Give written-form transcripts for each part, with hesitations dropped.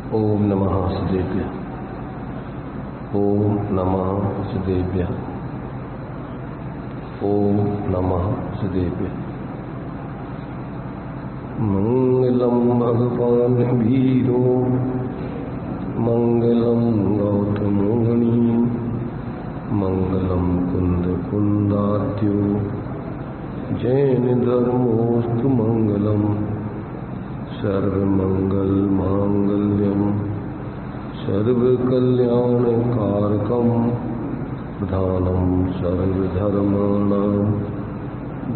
ओम नमः सदेभ्यः। ओम नमः सदेभ्यः। ओम नमः सदेभ्यः। मंगलम भगवान वीरो मंगलम गौतमो गणी मंगलम कुंद कुंदात्यो जैन धर्मोस्तु मंगलम सर्वमंगल मांगल्यम सर्वकल्याणकारकम प्रधानम सर्वधर्माणां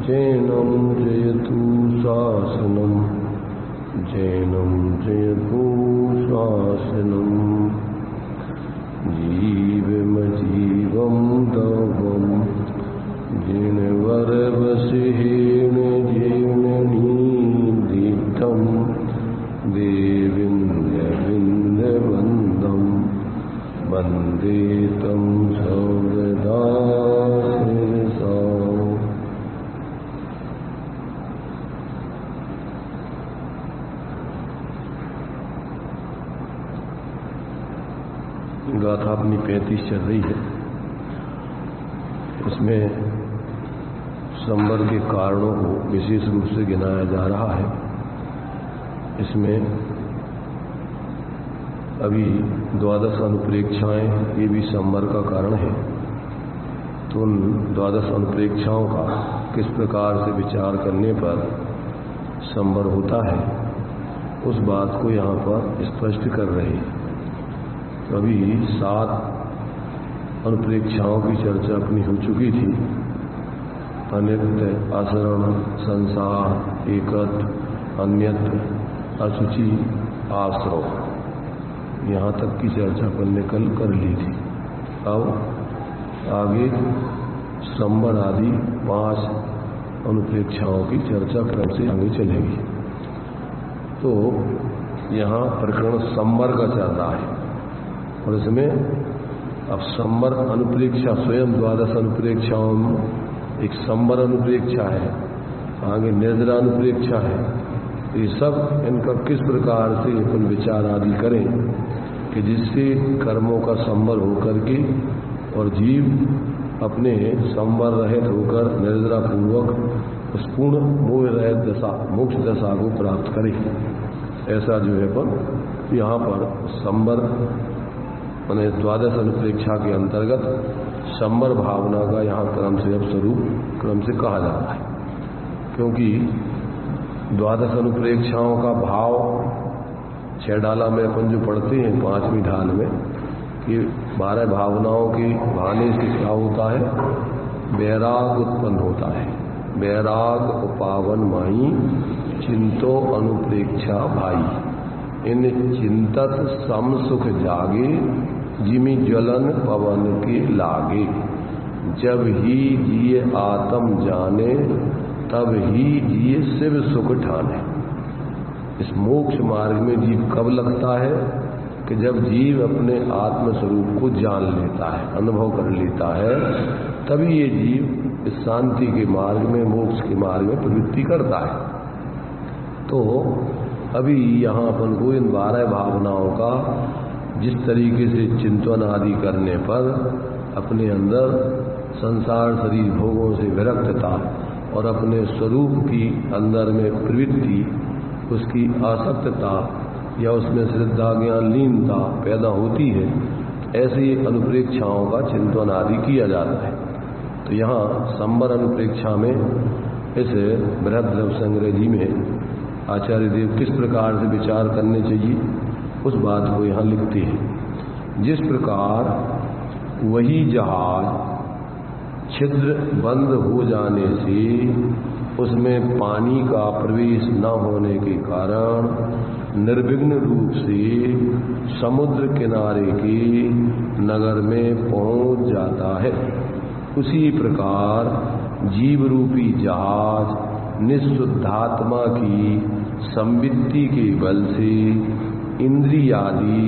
जैनम जयतु शासनम जैनम जयतु शासनम जीवमजीवं दवम जिनवरवसेन जीवननीदितं देविन्द्रविन्दवन्दं वन्दे तं सर्वदा शिरसा। गाथा अपनी 35 चल रही है। इसमें संवर के कारणों को विशेष रूप से गिनाया जा रहा है। इसमें अभी 12 अनुप्रेक्षाएं, ये भी संवर का कारण है। तो उन 12 अनुप्रेक्षाओं का किस प्रकार से विचार करने पर संवर होता है, उस बात को यहाँ पर स्पष्ट कर रहे हैं। तो अभी 7 अनुप्रेक्षाओं की चर्चा अपनी हो चुकी थी। अनित्य, आचरण, संसार, एकत्व, अन्यत्र, अशुचि, आश्रव, यहाँ तक की चर्चा अपन ने कल कर ली थी। अब आगे संवर आदि 5 अनुप्रेक्षाओं की चर्चा क्रम से आगे चलेगी। तो यहाँ प्रकरण संवर का चल रहा है और इसमें अब संवर अनुप्रेक्षा स्वयं 12 अनुप्रेक्षाओं में एक संवर अनुप्रेक्षा है, आगे निर्जरा अनुप्रेक्षा है। ये सब इनका किस प्रकार से अपन विचार आदि करें कि जिससे कर्मों का संवर होकर के और जीव अपने संवर रहित होकर निर्जरा पूर्वक उस पूर्ण मोह रहित दशा, मोक्ष दशा को प्राप्त करे। ऐसा जो है पर यहाँ पर संवर मैंने 12 अनुप्रेक्षा के अंतर्गत संवर भावना का यहाँ क्रम से अब स्वरूप क्रम से कहा जाता है। क्योंकि 12 अनुप्रेक्षाओं का भाव 6 डाला में अपन जो पढ़ते हैं 5वीं ढाल में कि 12 भावनाओं के भाने से क्या होता है, वैराग उत्पन्न होता है। वैराग उपावन माई चिंतो अनुप्रेक्षा भाई, इन चिंतत सम सुख जागे जिमि ज्वलन पवन के लागे। जब ही जिए आत्म जाने तब ही जिए शिव सुख ठाने। इस मोक्ष मार्ग में जीव कब लगता है कि जब जीव अपने आत्म स्वरूप को जान लेता है, अनुभव कर लेता है, तभी ये जीव इस शांति के मार्ग में, मोक्ष के मार्ग में प्रवृत्ति करता है। तो अभी यहाँ अपन को इन 12 भावनाओं का जिस तरीके से चिंतन आदि करने पर अपने अंदर संसार शरीर भोगों से विरक्तता और अपने स्वरूप की अंदर में प्रवृत्ति, उसकी आसक्तता या उसमें श्रद्धा ज्ञान लीनता पैदा होती है, ऐसी अनुप्रेक्षाओं का चिंतन आदि किया जाता है। तो यहाँ संवर अनुप्रेक्षा में इस बृहद द्रव्य संग्रह जी में आचार्य देव किस प्रकार से विचार करने चाहिए उस बात को यहाँ लिखते हैं। जिस प्रकार वही जहाज छिद्र बंद हो जाने से उसमें पानी का प्रवेश न होने के कारण निर्विघ्न रूप से समुद्र किनारे के नगर में पहुंच जाता है, उसी प्रकार जीव रूपी जहाज निःशुद्धात्मा की संवित्ति के बल से इंद्रियादि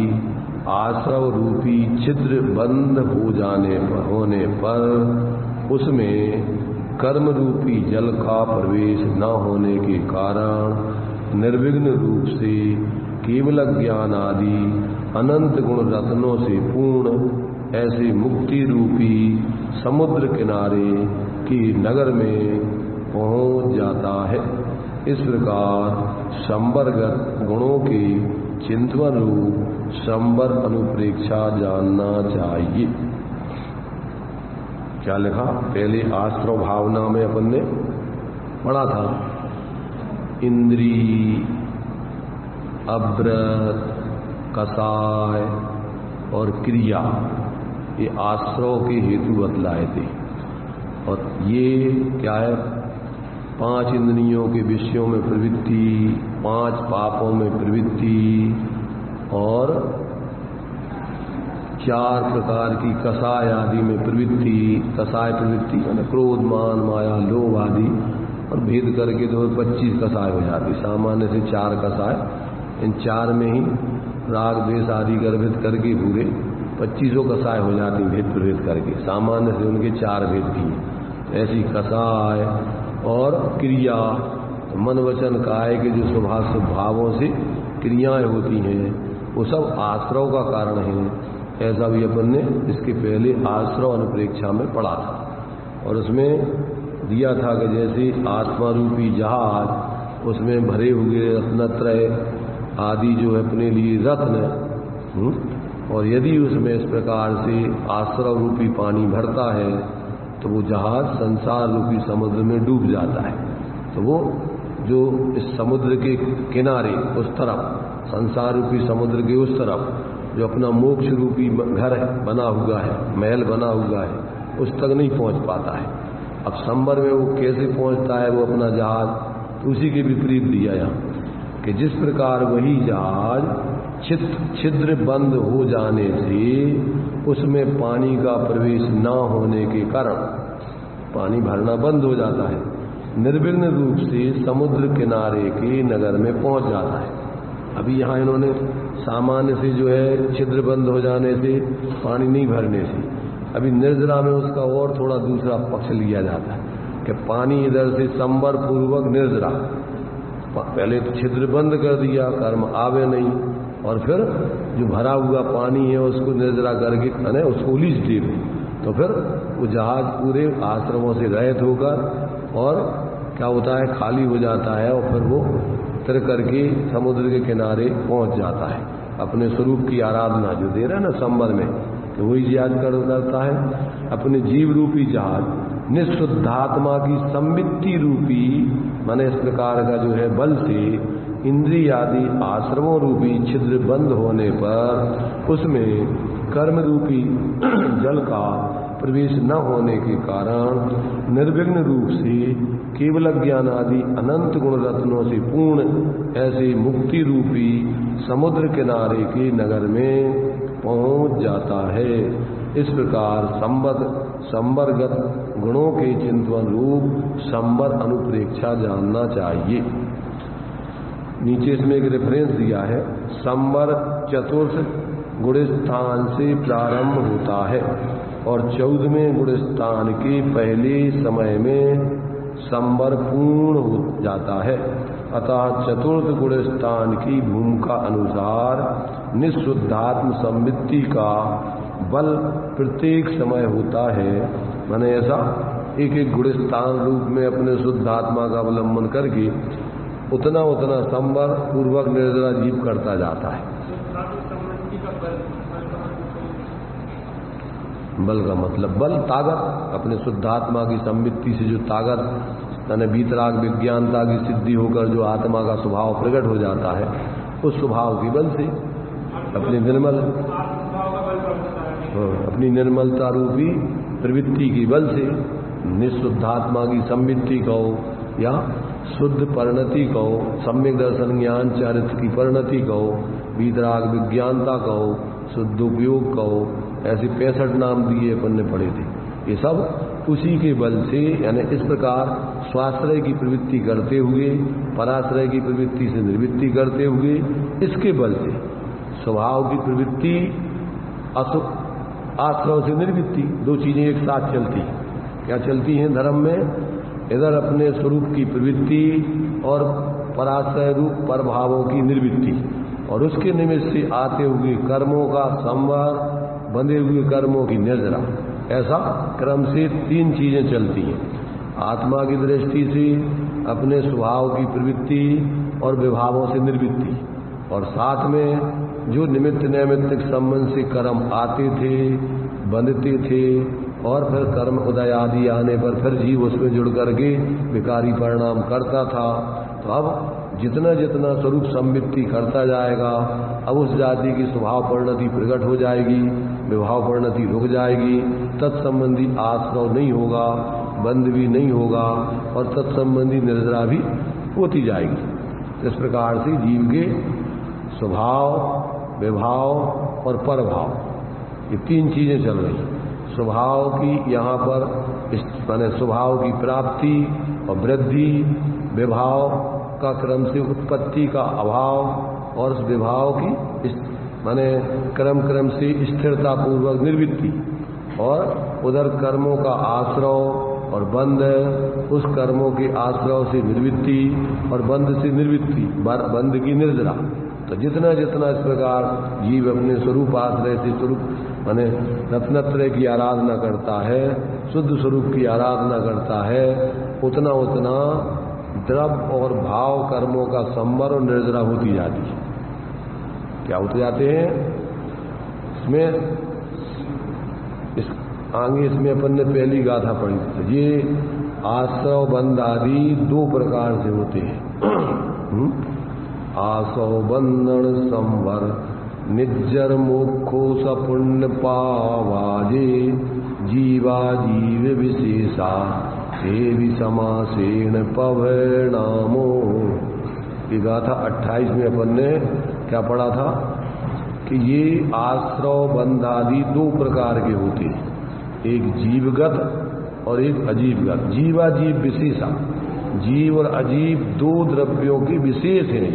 आश्रव रूपी छिद्र बंद होने पर उसमें कर्म रूपी जल का प्रवेश न होने के कारण निर्विघ्न रूप से केवल ज्ञान आदि अनंत गुण रत्नों से पूर्ण ऐसे मुक्ति रूपी समुद्र किनारे की नगर में पहुंच जाता है। इस प्रकार संबरगत गुणों के चिंतन रूप संबर अनुप्रेक्षा जानना चाहिए। क्या लिखा? पहले आश्रव भावना में अपन ने पढ़ा था, इंद्री, अव्रत, कसाय और क्रिया, ये आश्रव के हेतु बतलाए थे। और ये क्या है? 5 इंद्रियों के विषयों में प्रवृत्ति, 5 पापों में प्रवृत्ति और 4 प्रकार की कसाय आदि में प्रवृत्ति। कसाय प्रवृत्ति यानी क्रोध, मान, माया, लोभ आदि, और भेद करके तो 25 कसाय हो जाती। सामान्य से 4 कसाय, इन 4 में ही राग द्वेष आदि गर्भित करके पूरे 25 कसाय हो जाती भेद प्रभेद करके। सामान्य से उनके 4 भेद थी। ऐसी कसाय और क्रिया, मन वचन काय के जो स्वभावों से क्रियाएं होती हैं वो सब आश्रव का कारण है। ऐसा भी अपन ने इसके पहले आश्रव अनुप्रेक्षा में पढ़ा था। और उसमें दिया था कि जैसे आत्मा रूपी जहाज, उसमें भरे हुए रत्नत्रय आदि जो है अपने लिए रत्न, और यदि उसमें इस प्रकार से आश्रव रूपी पानी भरता है तो वो जहाज संसार रूपी समुद्र में डूब जाता है। तो वो जो इस समुद्र के किनारे उस तरफ, संसार रूपी समुद्र के उस तरफ जो अपना मोक्ष रूपी घर बना हुआ है, महल बना हुआ है, उस तक नहीं पहुंच पाता है। अब संबर में वो कैसे पहुंचता है वो अपना जहाज? उसी के विपरीत दिया यहाँ कि जिस प्रकार वही जहाज छिद्र बंद हो जाने से उसमें पानी का प्रवेश न होने के कारण पानी भरना बंद हो जाता है, निर्विघ्न रूप से समुद्र किनारे के नगर में पहुंच जाता है। अभी यहाँ इन्होंने सामान्य से जो है छिद्र बंद हो जाने से, पानी नहीं भरने से, अभी निर्जरा में उसका और थोड़ा दूसरा पक्ष लिया जाता है कि पानी इधर से संबर पूर्वक निर्जरा, पहले तो छिद्र बंद कर दिया, कर्म आवे नहीं, और फिर जो भरा हुआ पानी है उसको निर्जरा करके यानी उसको उलीच दे, तो फिर वो जहाज पूरे आश्रमों से रहित होकर और क्या होता है, खाली हो जाता है। और फिर वो तिर करके समुद्र के किनारे पहुंच जाता है। अपने स्वरूप की आराधना जो दे रहा है ना संबर में, तो वही याद करता है। अपने जीव रूपी जहाज निःशुद्धात्मा की संवित्ति रूपी माने इस प्रकार का जो है बल से इंद्रिय आदि आश्रमों रूपी छिद्र बंद होने पर उसमें कर्म रूपी जल का प्रवेश न होने के कारण निर्विघ्न रूप से केवल ज्ञान आदि अनंत गुण रत्नों से पूर्ण ऐसे मुक्ति रूपी समुद्र किनारे के नगर में पहुंच जाता है। इस प्रकार संबरगत गुणों के चिंतन रूप संबर अनुप्रेक्षा जानना चाहिए। नीचे इसमें एक रेफरेंस दिया है, संबर चतुर्थ गुणस्थान से प्रारंभ होता है और 14वें गुणस्थान के पहले समय में संबर पूर्ण हो जाता है। अतः चतुर्थ गुणस्थान की भूमिका अनुसार निःशुद्धात्म संवित्ति का बल प्रत्येक समय होता है। माने ऐसा एक एक गुणस्थान रूप में अपने शुद्धात्मा का अवलंबन करके उतना उतना संबर पूर्वक निर्जरा जीव करता जाता है। बल का मतलब बल, ताकत, अपने शुद्धात्मा की संवित्ति से जो ताकत यानी भीतराग विज्ञानता की सिद्धि होकर जो आत्मा का स्वभाव प्रकट हो जाता है, उस स्वभाव के बल से अपनी निर्मलता रूपी प्रवृत्ति की बल से निःशुद्धात्मा की संवित्ति कहो या शुद्ध परिणति कहो, सम्यक दर्शन ज्ञान चारित्र की परिणति कहो, भीतराग विज्ञानता कहो, शुद्ध उपयोग कहो, ऐसे 65 नाम दिए अपन ने पढ़े थे। ये सब उसी के बल से यानी इस प्रकार स्वाश्रय की प्रवृत्ति करते हुए पराश्रय की प्रवृत्ति से निर्वृत्ति करते हुए इसके बल से स्वभाव की प्रवृत्ति आश्रव से निर्वृत्ति, दो चीजें एक साथ चलती हैं। क्या चलती हैं धर्म में? इधर अपने स्वरूप की प्रवृत्ति और पराश्रय रूप परभावों की निर्वृत्ति, और उसके निमित्त से आते हुए कर्मों का संवर, बंधे हुए कर्मों की निर्जरा, ऐसा क्रम से 3 चीजें चलती हैं। आत्मा की दृष्टि से अपने स्वभाव की प्रवृत्ति और विभावों से निर्वृत्ति, और साथ में जो निमित्त नैमित्तिक संबंध से कर्म आते थे, बंधते थे, और फिर कर्म उदय आदि आने पर फिर जीव उसमें जुड़ करके विकारी परिणाम करता था। तो अब जितना जितना स्वरूप संवित्ति करता जाएगा, अब उस जाति की स्वभाव परिणति प्रकट हो जाएगी, विभाव परिणति रुक जाएगी, तत्संबंधी आश्रव नहीं होगा, बंध भी नहीं होगा, और तत्संबंधी निर्जरा भी होती जाएगी। इस प्रकार से जीव के स्वभाव, विभाव और परभाव, ये 3 चीजें चल रही। स्वभाव की यहाँ पर माने स्वभाव की प्राप्ति और वृद्धि, विभाव का क्रम से उत्पत्ति का अभाव, और उस विभाव की माने क्रम से स्थिरता पूर्वक निर्वृत्ति, और उधर कर्मों का आश्रव और बंध, उस कर्मों के आश्रव से निर्वृत्ति और बंध से निर्वृत्ति, बंध की निर्जरा। तो जितना जितना इस प्रकार जीव अपने स्वरूप आश्रय से स्वरूप माने रत्नत्रय की आराधना करता है, शुद्ध स्वरूप की आराधना करता है, उतना उतना द्रव्य और भाव कर्मों का संवर और निर्जरा होती जाती है। क्या होते जाते हैं इसमें? आगे इसमें अपन ने पहली गाथा पढ़ी थी, ये आश्रव बंध आदि 2 प्रकार से होते हैं। आश्रव बंधन संवर निज्जर मोक्षो सपुण्य पावाजे, जीवा जीव विशेषा सेवि समासेन पवनामो। ये गाथा 28 में अपन ने क्या पढ़ा था कि ये आश्रव बंध आदि 2 प्रकार के होते हैं, एक जीवगत और एक अजीवगत। जीवाजीव विशेषा, जीव और अजीव 2 द्रव्यों की विशेष हैं।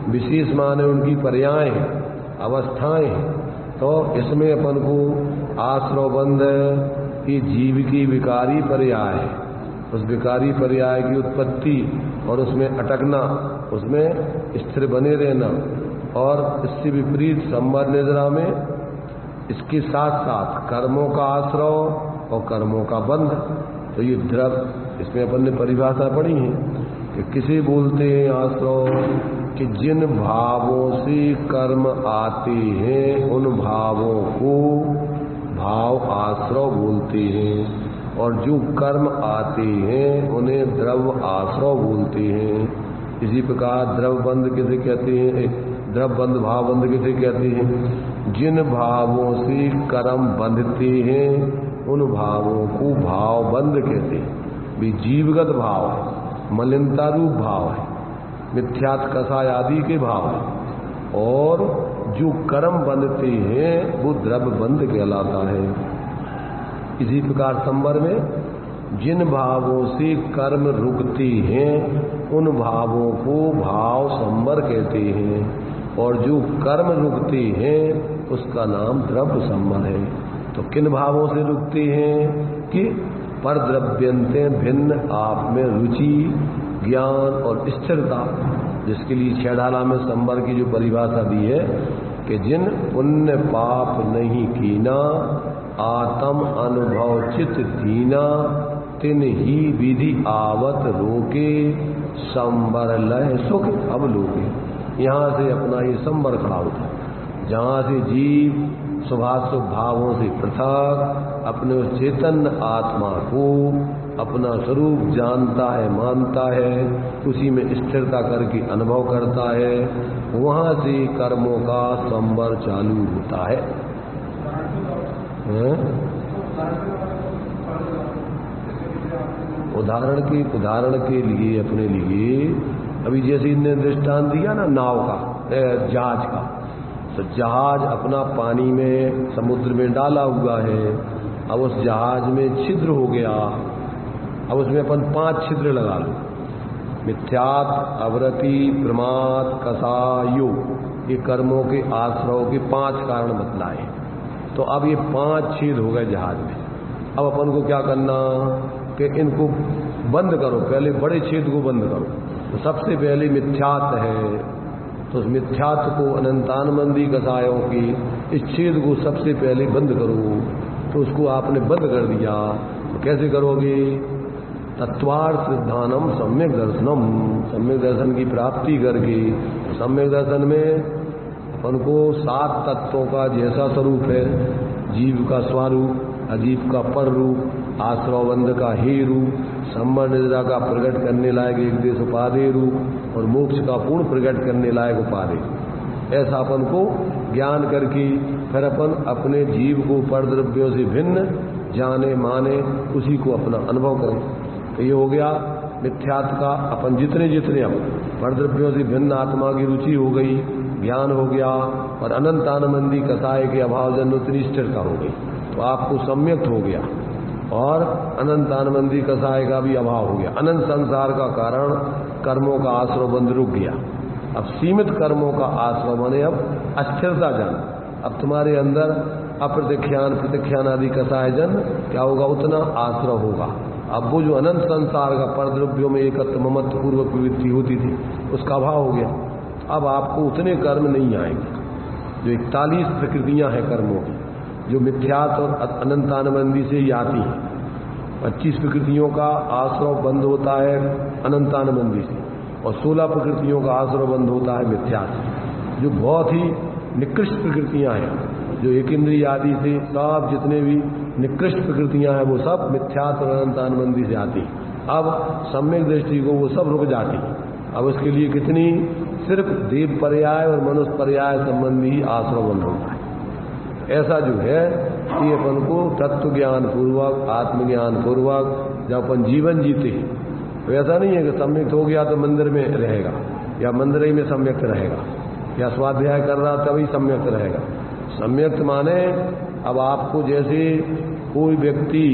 विशेष माने उनकी पर्याय हैं, अवस्थाएं हैं। तो इसमें अपन को आश्रव बंध की जीव की विकारी पर्याय है, उस विकारी पर्याय की उत्पत्ति और उसमें अटकना, उसमें स्थिर बने रहना, और इससे विपरीत संबंध निद्रा में इसके साथ साथ कर्मों का आश्रव और कर्मों का बंध। तो ये द्रव्य, इसमें अपन ने परिभाषा पढ़ी है कि किसे बोलते हैं आश्रव, कि जिन भावों से कर्म आते हैं उन भावों को भाव आश्रव बोलते हैं, और जो कर्म आते हैं उन्हें द्रव्य आश्रव बोलते हैं। इसी प्रकार द्रव्य बंध किसे कहते हैं, द्रव्य बंध भाव बंध किसे कहते हैं? जिन भावों से कर्म बंधते हैं उन भावों को भाव बंध कहते हैं। भी जीवगत भाव है, मलिनता रूप भाव है, मिथ्यात कसाय आदि के भाव है, और जो कर्म बंधते हैं वो द्रव्य बंध कहलाता है। इसी प्रकार संवर में जिन भावों से कर्म रुकते हैं उन भावों को भाव संवर कहते हैं, और जो कर्म रुकते हैं उसका नाम द्रव्य संवर है। तो किन भावों से रुकते हैं कि पर द्रव्यंते भिन्न आप में रुचि, ज्ञान और स्थिरता, जिसके लिए छेड़ाला में संवर की जो परिभाषा दी है कि जिन पुण्य पाप नहीं कीना, आत्म अनुभव चित दीना, तिन ही विधि आवत रोके, संवर लय सुख अब लोके। यहाँ से अपना ये संवर खड़ा होता है, जहाँ से जीव शुभाशुभ भावों से पृथक अपने उस चैतन्य आत्मा को अपना स्वरूप जानता है, मानता है, उसी में स्थिरता करके अनुभव करता है, वहाँ से कर्मों का संवर चालू होता है। उदाहरण के लिए अपने लिए अभी जैसे इनने दृष्टांत दिया ना नाव का, जहाज का, तो जहाज अपना पानी में समुद्र में डाला हुआ है, अब उस जहाज में छिद्र हो गया, अब उसमें अपन 5 छिद्र लगा लो, मिथ्यात, अवरति, प्रमाद, कसा, योग, ये कर्मों के आश्रव के 5 कारण बतलाए। तो अब ये 5 छेद हो गए जहाज में। अब अपन को क्या करना कि इनको बंद करो, पहले बड़े छेद को बंद करो। तो सबसे पहले मिथ्यात है, तो उस मिथ्यात्व को, अनंतानंदी कसायों की इस छेद को सबसे पहले बंद करो। तो उसको आपने बंद कर दिया। तो कैसे करोगे? तत्वार्थ सिद्धानम सम्यक दर्शनम, सम्यक दर्शन की प्राप्ति करके। सम्यक दर्शन में अपन को 7 तत्वों का जैसा स्वरूप है, जीव का स्वरूप, अजीव का पर रूप, आश्रवबंध का हे रूप, संबंध निद्रा का प्रकट करने लायक एक देश उपाधि रूप और मोक्ष का पूर्ण प्रकट करने लायक उपाधि, ऐसा अपन को ज्ञान करके फिर अपन अपने जीव को पर द्रव्यों से भिन्न जाने माने, उसी को अपना अनुभव करें। तो ये हो गया मिथ्यात्व का। अपन जितने जितने अब पर द्रव्यों से भिन्न आत्मा की रुचि हो गई, ज्ञान हो गया, और अनंतानंदी कसाय के अभाव जन उतनी स्थिरता हो गई, तो आपको सम्यक हो गया और अनंतानंदी कसाय का भी अभाव हो गया। अनंत संसार का कारण कर्मों का आश्रय बंद रुक गया। अब सीमित कर्मों का आश्रय माने अब अस्थिरता जन, अब तुम्हारे अंदर अप्रतिख्यान प्रतिख्यान आदि कसाय जन क्या होगा? उतना आश्रय होगा। अब वो जो अनंत संसार का पर द्रव्यों में एकत्व ममत्व पूर्वक प्रवृत्ति होती थी, उसका अभाव हो गया। अब आपको उतने कर्म नहीं आएंगे। जो 41 प्रकृतियां हैं कर्मों की, जो मिथ्यात्व और अनंतानंदी से ही आती हैं। 25 प्रकृतियों का आश्रय बंद होता है अनंतानंदी से, और 16 प्रकृतियों का आश्रय बंद होता है मिथ्यात्व, जो बहुत ही निकृष्ट प्रकृतियां हैं। जो एक इंद्रिय आदि से सब जितने भी निकृष्ट प्रकृतियां हैं, वो सब मिथ्यात्व और अनंतानंदी से आती। अब सम्यक दृष्टि को वो सब रुक जाती। अब उसके लिए कितनी सिर्फ देव पर्याय और मनुष्य पर्याय संबंधी आश्रय बंद होता है। ऐसा जो है कि अपन को तत्व ज्ञान पूर्वक, आत्मज्ञान पूर्वक जब अपन जीवन जीते हैं, तो ऐसा नहीं है कि सम्यक्त हो गया तो मंदिर में रहेगा, या मंदिर ही में सम्यक्त रहेगा, या स्वाध्याय कर रहा तभी सम्यक्त रहेगा। सम्यक्त माने अब आपको जैसे कोई व्यक्ति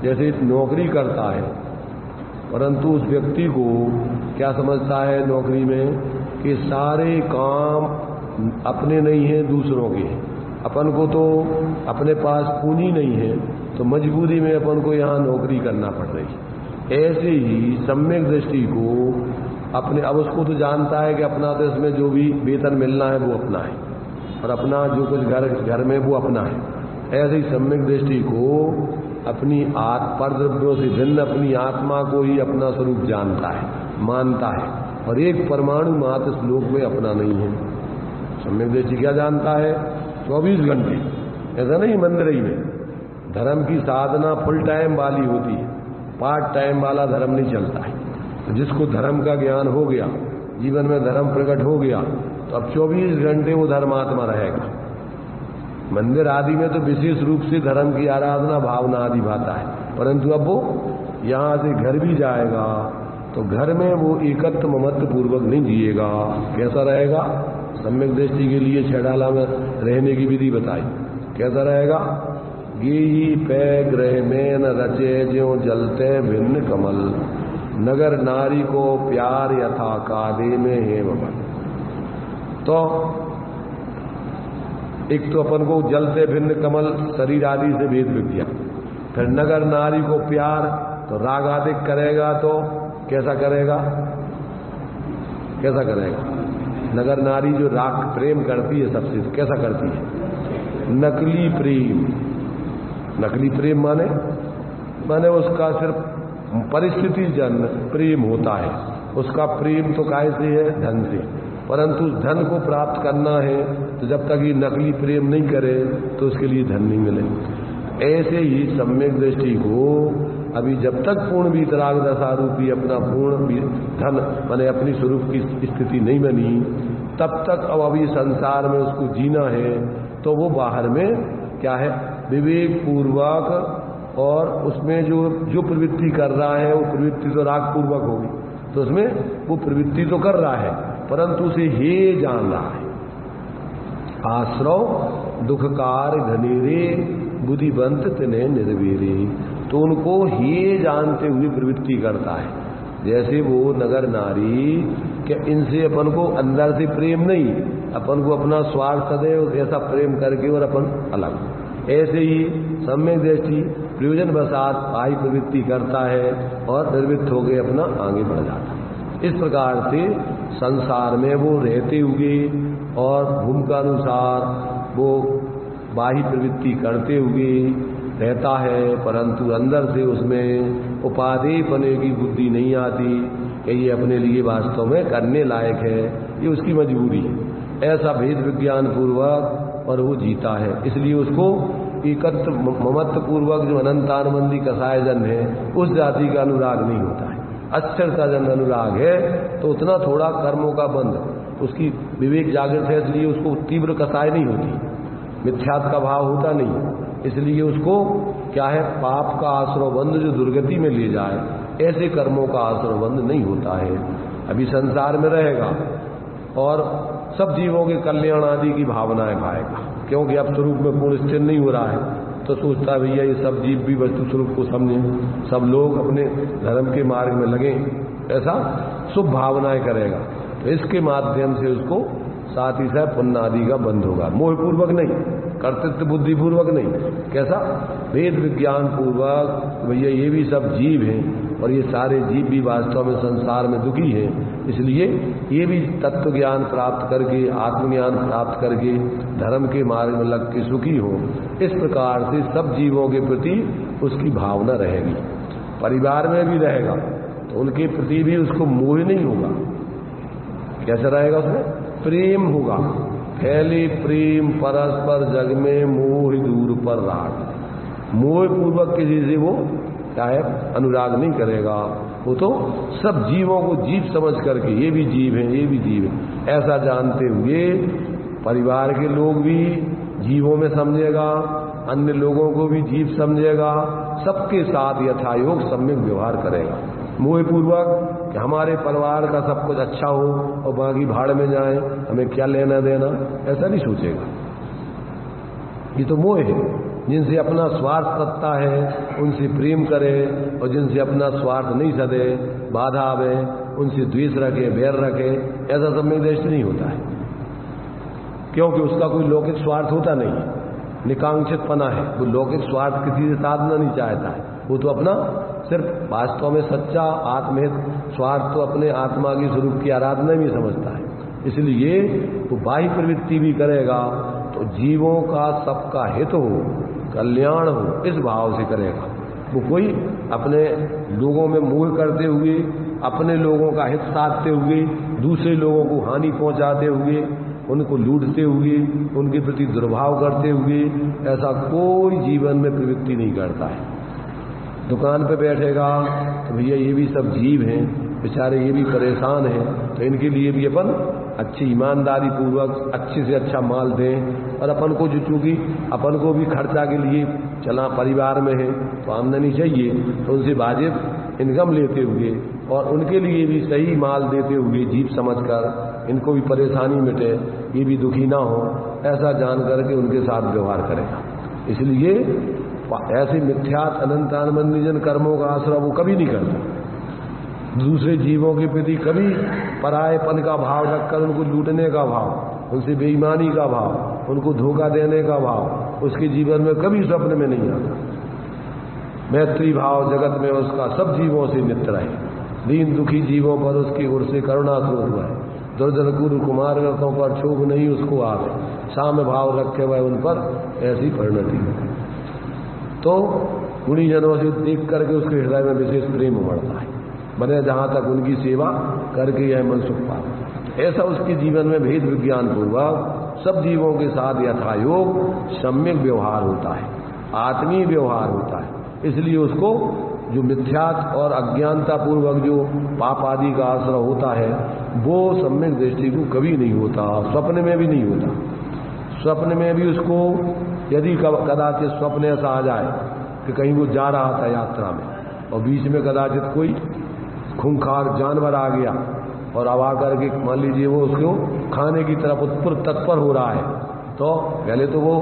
जैसे नौकरी करता है, परंतु उस व्यक्ति को क्या समझता है नौकरी में कि सारे काम अपने नहीं हैं, दूसरों के। अपन को तो अपने पास पूंजी नहीं है, तो मजबूरी में अपन को यहाँ नौकरी करना पड़ रही। ऐसे ही सम्यक दृष्टि को अपने, अब उसको तो जानता है कि अपना तो इसमें जो भी वेतन मिलना है वो अपना है, और अपना जो कुछ घर में वो अपना है। ऐसे ही सम्यक दृष्टि को अपनी पर द्रव्यों से भिन्न अपनी आत्मा को ही अपना स्वरूप जानता है, मानता है, और एक परमाणु मात्र इस लोक में अपना नहीं है। सम्यक दृष्टि क्या जानता है? 24 घंटे, ऐसा नहीं मंदिर ही में। धर्म की साधना फुल टाइम वाली होती है, पार्ट टाइम वाला धर्म नहीं चलता है। तो जिसको धर्म का ज्ञान हो गया, जीवन में धर्म प्रकट हो गया, तो अब 24 घंटे वो धर्मात्मा रहेगा। मंदिर आदि में तो विशेष रूप से धर्म की आराधना भावना आदि भाता है, परंतु अब वो यहाँ से घर भी जाएगा तो घर में वो एकत्व ममत्व पूर्वक नहीं जिएगा। कैसा रहेगा? सम्यक दृष्टि के लिए छेड़ाला में रहने की विधि बताई। कैसा रहेगा? गे पै ग्रह में न रचे ज्यों जलते भिन्न कमल, नगर नारी को प्यार यथा कादे में है बबल। तो एक तो अपन को जलते भिन्न कमल शरीर आदि से भेद विद्या, फिर नगर नारी को प्यार, तो राग आदि करेगा तो कैसा करेगा? कैसा करेगा? नगर नारी जो राग प्रेम करती है सबसे, तो कैसा करती है? नकली प्रेम। नकली प्रेम माने उसका सिर्फ परिस्थिति जन प्रेम होता है। उसका प्रेम तो काय से है? धन से। परंतु धन को प्राप्त करना है तो जब तक ये नकली प्रेम नहीं करे तो उसके लिए धन नहीं मिले। ऐसे ही सम्यक दृष्टि को अभी जब तक पूर्ण वीतराग दशा रूपी अपना पूर्ण धन माने अपनी स्वरूप की स्थिति नहीं बनी, तब तक अब अभी संसार में उसको जीना है। तो वो बाहर में क्या है? विवेक पूर्वक, और उसमें जो प्रवृत्ति कर रहा है वो प्रवृत्ति तो राग पूर्वक होगी, तो उसमें वो प्रवृत्ति तो कर रहा है परंतु उसे हे जान रहा है। आश्रव दुखकार घनेरे बुद्धिवंत तिन्हें निर्वीरे, तो उनको हे जानते हुए प्रवृत्ति करता है। जैसे वो नगर नारी कि इनसे अपन को अंदर से प्रेम नहीं, अपन को अपना स्वार्थ सदैव ऐसा प्रेम करके और अपन अलग। ऐसे ही सम्यक दृष्टि प्रयोजन वसात आई प्रवृत्ति करता है और निर्वृत्त होकर अपना आगे बढ़ जाता है। इस प्रकार से संसार में वो रहते हुए और भूमिका अनुसार वो बाह्य प्रवृत्ति करते हुए रहता है, परंतु अंदर से उसमें उपादेय पने की बुद्धि नहीं आती कि ये अपने लिए वास्तव में करने लायक है, ये उसकी मजबूरी है। ऐसा भेद विज्ञान पूर्वक और वो जीता है, इसलिए उसको एकत्र ममत्व पूर्वक जो अनंतानंदी कसाय जन है उस जाति का अनुराग नहीं होता है। अस्थिरता जन अनुराग है तो उतना थोड़ा कर्मों का बंध, उसकी विवेक जागृत है, इसलिए उसको तीव्र कसाय नहीं होती, मिथ्यात्व का भाव होता नहीं, इसलिए उसको क्या है, पाप का आश्रवबंध जो दुर्गति में ले जाए ऐसे कर्मों का आश्रवबंध नहीं होता है। अभी संसार में रहेगा और सब जीवों के कल्याण आदि की भावनाएं खाएगा, क्योंकि अब स्वरूप में पूर्ण स्थिर नहीं हो रहा है, तो सोचता है भैया ये सब जीव भी वस्तु स्वरूप को समझें, सब लोग अपने धर्म के मार्ग में लगें, ऐसा शुभ भावनाएं करेगा। तो इसके माध्यम से उसको साथ ही साथ पुण्य आदि का बंध होगा, मोहपूर्वक नहीं, कर्तृत्व बुद्धि पूर्वक नहीं। कैसा? वेद विज्ञान पूर्वक भैया ये भी सब जीव हैं और ये सारे जीव भी वास्तव में संसार में दुखी हैं, इसलिए ये भी तत्व ज्ञान प्राप्त करके, आत्मज्ञान प्राप्त करके धर्म के मार्ग में लग के सुखी हो। इस प्रकार से सब जीवों के प्रति उसकी भावना रहेगी। परिवार में भी रहेगा तो उनके प्रति भी उसको मोह नहीं होगा। कैसे रहेगा? उसमें प्रेम होगा, फैले प्रेम परस्पर जग में, मोह दूर पर राग। मोह पूर्वक किसी से वो क्या है, अनुराग नहीं करेगा, वो तो सब जीवों को जीव समझ करके, ये भी जीव हैं, ये भी जीव हैं, ऐसा जानते हुए परिवार के लोग भी जीवों में समझेगा, अन्य लोगों को भी जीव समझेगा, सबके साथ यथायोग सम्यक व्यवहार करेगा। मोह पूर्वक कि हमारे परिवार का सब कुछ अच्छा हो और बाकी भाड़ में जाए, हमें क्या लेना देना, ऐसा नहीं सोचेगा। ये तो मोह है। जिनसे अपना स्वार्थ सत्ता है उनसे प्रेम करे, और जिनसे अपना स्वार्थ नहीं सदे, बाधा आवे, उनसे द्वेष रखे, बैर रखे, ऐसा सम्यक दृष्टि नहीं होता है, क्योंकि उसका कोई लौकिक स्वार्थ होता नहीं, निकांक्षितपना है। वो लौकिक स्वार्थ किसी से साधना नहीं चाहता है, वो तो अपना सिर्फ वास्तव में सच्चा आत्महित स्वार्थ तो अपने आत्मा की स्वरूप की आराधना में समझता है। इसलिए वो बाह्य प्रवृत्ति भी करेगा तो जीवों का सबका हित हो, कल्याण हो, इस भाव से करेगा। वो कोई अपने लोगों में मोह करते हुए, अपने लोगों का हित साधते हुए, दूसरे लोगों को हानि पहुंचाते हुए, उनको लूटते हुए, उनके प्रति दुर्भाव करते हुए, ऐसा कोई जीवन में प्रवृत्ति नहीं करता है। दुकान पे बैठेगा तो भैया ये भी सब जीव हैं, बेचारे ये भी परेशान हैं, तो इनके लिए भी अपन अच्छी ईमानदारी पूर्वक अच्छे से अच्छा माल दें, और अपन को जो चूंकि अपन को भी खर्चा के लिए चला परिवार में है तो आमदनी चाहिए, तो उनसे वाजिब इनकम लेते हुए और उनके लिए भी सही माल देते हुए जीव समझकर इनको भी परेशानी मिटे, ये भी दुखी ना हो, ऐसा जान करके उनके साथ व्यवहार करेगा। इसलिए ऐसे मिथ्यात अनंतानंदजन कर्मों का आश्रय वो कभी नहीं करता। दूसरे जीवों के प्रति कभी परायेपन का भाव रखकर उनको लूटने का भाव, उनसे बेईमानी का भाव, उनको धोखा देने का भाव उसके जीवन में कभी स्वप्न में नहीं आता। मैत्री भाव जगत में उसका सब जीवों से मित्र है, दीन दुखी जीवों पर उसकी ओर से करुणा स्रोत है, दुर्जन कुरु कुमार व्रतों पर क्षोभ नहीं उसको आवे, साम्य भाव रखे हुए उन पर ऐसी परिणति है। तो गुणीजनों से देख करके उसके हृदय में विशेष प्रेम उमड़ता है, बने जहां तक उनकी सेवा करके यह मन सुख पाए। ऐसा उसके जीवन में भेद विज्ञान पूर्वक सब जीवों के साथ यथायोग सम्यक व्यवहार होता है, आत्मीय व्यवहार होता है। इसलिए उसको जो मिथ्यात और अज्ञानता पूर्वक जो पाप आदि का आश्रय होता है वो सम्यक दृष्टि को कभी नहीं होता, स्वप्न में भी नहीं होता। स्वप्न में भी उसको यदि कदाचित स्वप्न ऐसा आ जाए कि कहीं वो जा रहा था यात्रा में और बीच में कदाचित कोई खूंखार जानवर आ गया और अब आकर के मान लीजिए वो उसको खाने की तरफ उत्पुर तत्पर हो रहा है, तो पहले तो वो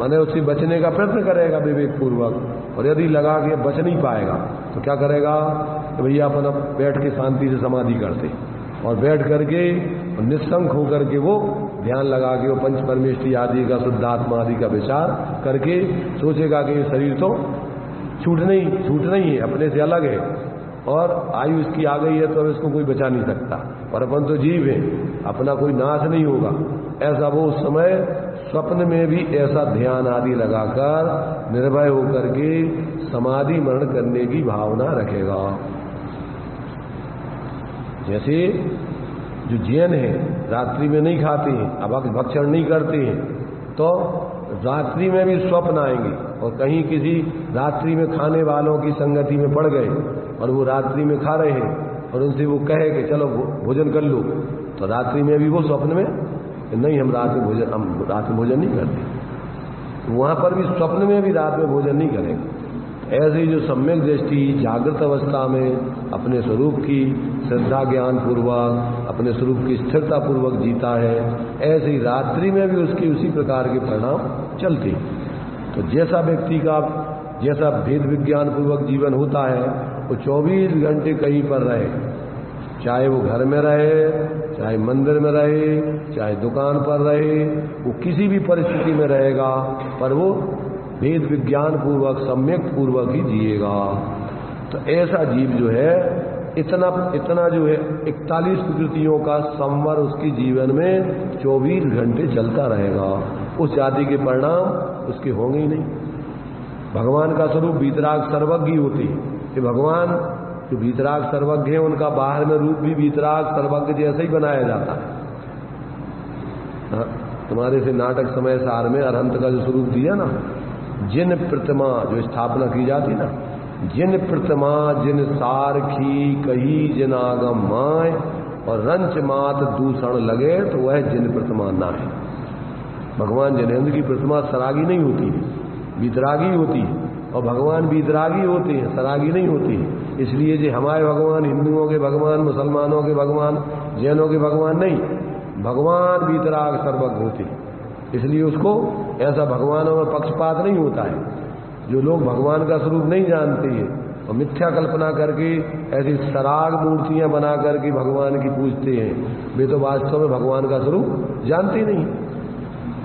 माने उससे बचने का प्रयत्न करेगा विवेक पूर्वक, और यदि लगा कि बच नहीं पाएगा तो क्या करेगा कि भैया अपन बैठ के शांति से समाधि करते और बैठ करके निस्संक होकर के वो ध्यान लगा के वो पंच परमेष्टि आदि का, शुद्धात्मा आदि का विचार करके सोचेगा कि ये शरीर तो छूटना ही है, अपने से अलग है और आयु इसकी आ गई है तो अब इसको कोई बचा नहीं सकता, और अपन तो जीव हैं, अपना कोई नाश नहीं होगा। ऐसा वो उस समय स्वप्न में भी ऐसा ध्यान आदि लगाकर निर्भय होकर के समाधि मरण करने की भावना रखेगा। जैसे जो जैन है रात्रि में नहीं खाते हैं, अब भक्षण नहीं करते हैं, तो रात्रि में भी स्वप्न आएंगे और कहीं किसी रात्रि में खाने वालों की संगति में पड़ गए और वो रात्रि में खा रहे हैं और उनसे वो कहे कि चलो भोजन कर लो, तो रात्रि में भी वो स्वप्न में नहीं, हम रात में भोजन नहीं करते। वहां पर भी स्वप्न में भी रात में भोजन नहीं करेंगे। ऐसे ही जो सम्यक दृष्टि जागृत अवस्था में अपने स्वरूप की श्रद्धा ज्ञान पूर्वक अपने स्वरूप की स्थिरता पूर्वक जीता है, ऐसे ही रात्रि में भी उसके उसी प्रकार के परिणाम चलते। तो जैसा व्यक्ति का जैसा भेद विज्ञान पूर्वक जीवन होता है, वो 24 घंटे कहीं पर रहे, चाहे वो घर में रहे, चाहे मंदिर में रहे, चाहे दुकान पर रहे, वो किसी भी परिस्थिति में रहेगा, पर वो भेद विज्ञान पूर्वक सम्यक पूर्वक ही जिएगा। तो ऐसा जीव जो है इतना जो है 41 प्रकृतियों का संवर उसके जीवन में 24 घंटे चलता रहेगा। उस जाति के परिणाम उसके होंगे ही नहीं। भगवान का स्वरूप वीतराग सर्वज्ञ होती है कि भगवान जो वीतराग सर्वज्ञ है उनका बाहर में रूप भी वीतराग सर्वज्ञ जैसा ही बनाया जाता है। तुम्हारे से नाटक समय सार में अरहंत का जो स्वरूप दिया ना, जिन प्रतिमा जो स्थापना की जाती ना, जिन प्रतिमा जिन सारखी कही जिन आगम माय और रंच मात दूषण लगे, तो वह जिन प्रतिमा ना है। भगवान जिनेन्द्र की प्रतिमा सरागी नहीं होती है, वीतरागी होती है, और भगवान वीतरागी होते हैं, सरागी नहीं होती है। इसलिए जो हमारे भगवान हिंदुओं के भगवान, मुसलमानों के भगवान, जैनों के भगवान नहीं, भगवान वीतराग सर्वज्ञ होते हैं। इसलिए उसको ऐसा भगवानों में पक्षपात नहीं होता है। जो लोग भगवान का स्वरूप नहीं जानते हैं और मिथ्या कल्पना करके ऐसी सराग मूर्तियां बना करके भगवान की पूजते हैं, वे तो वास्तव में भगवान का स्वरूप जानते नहीं।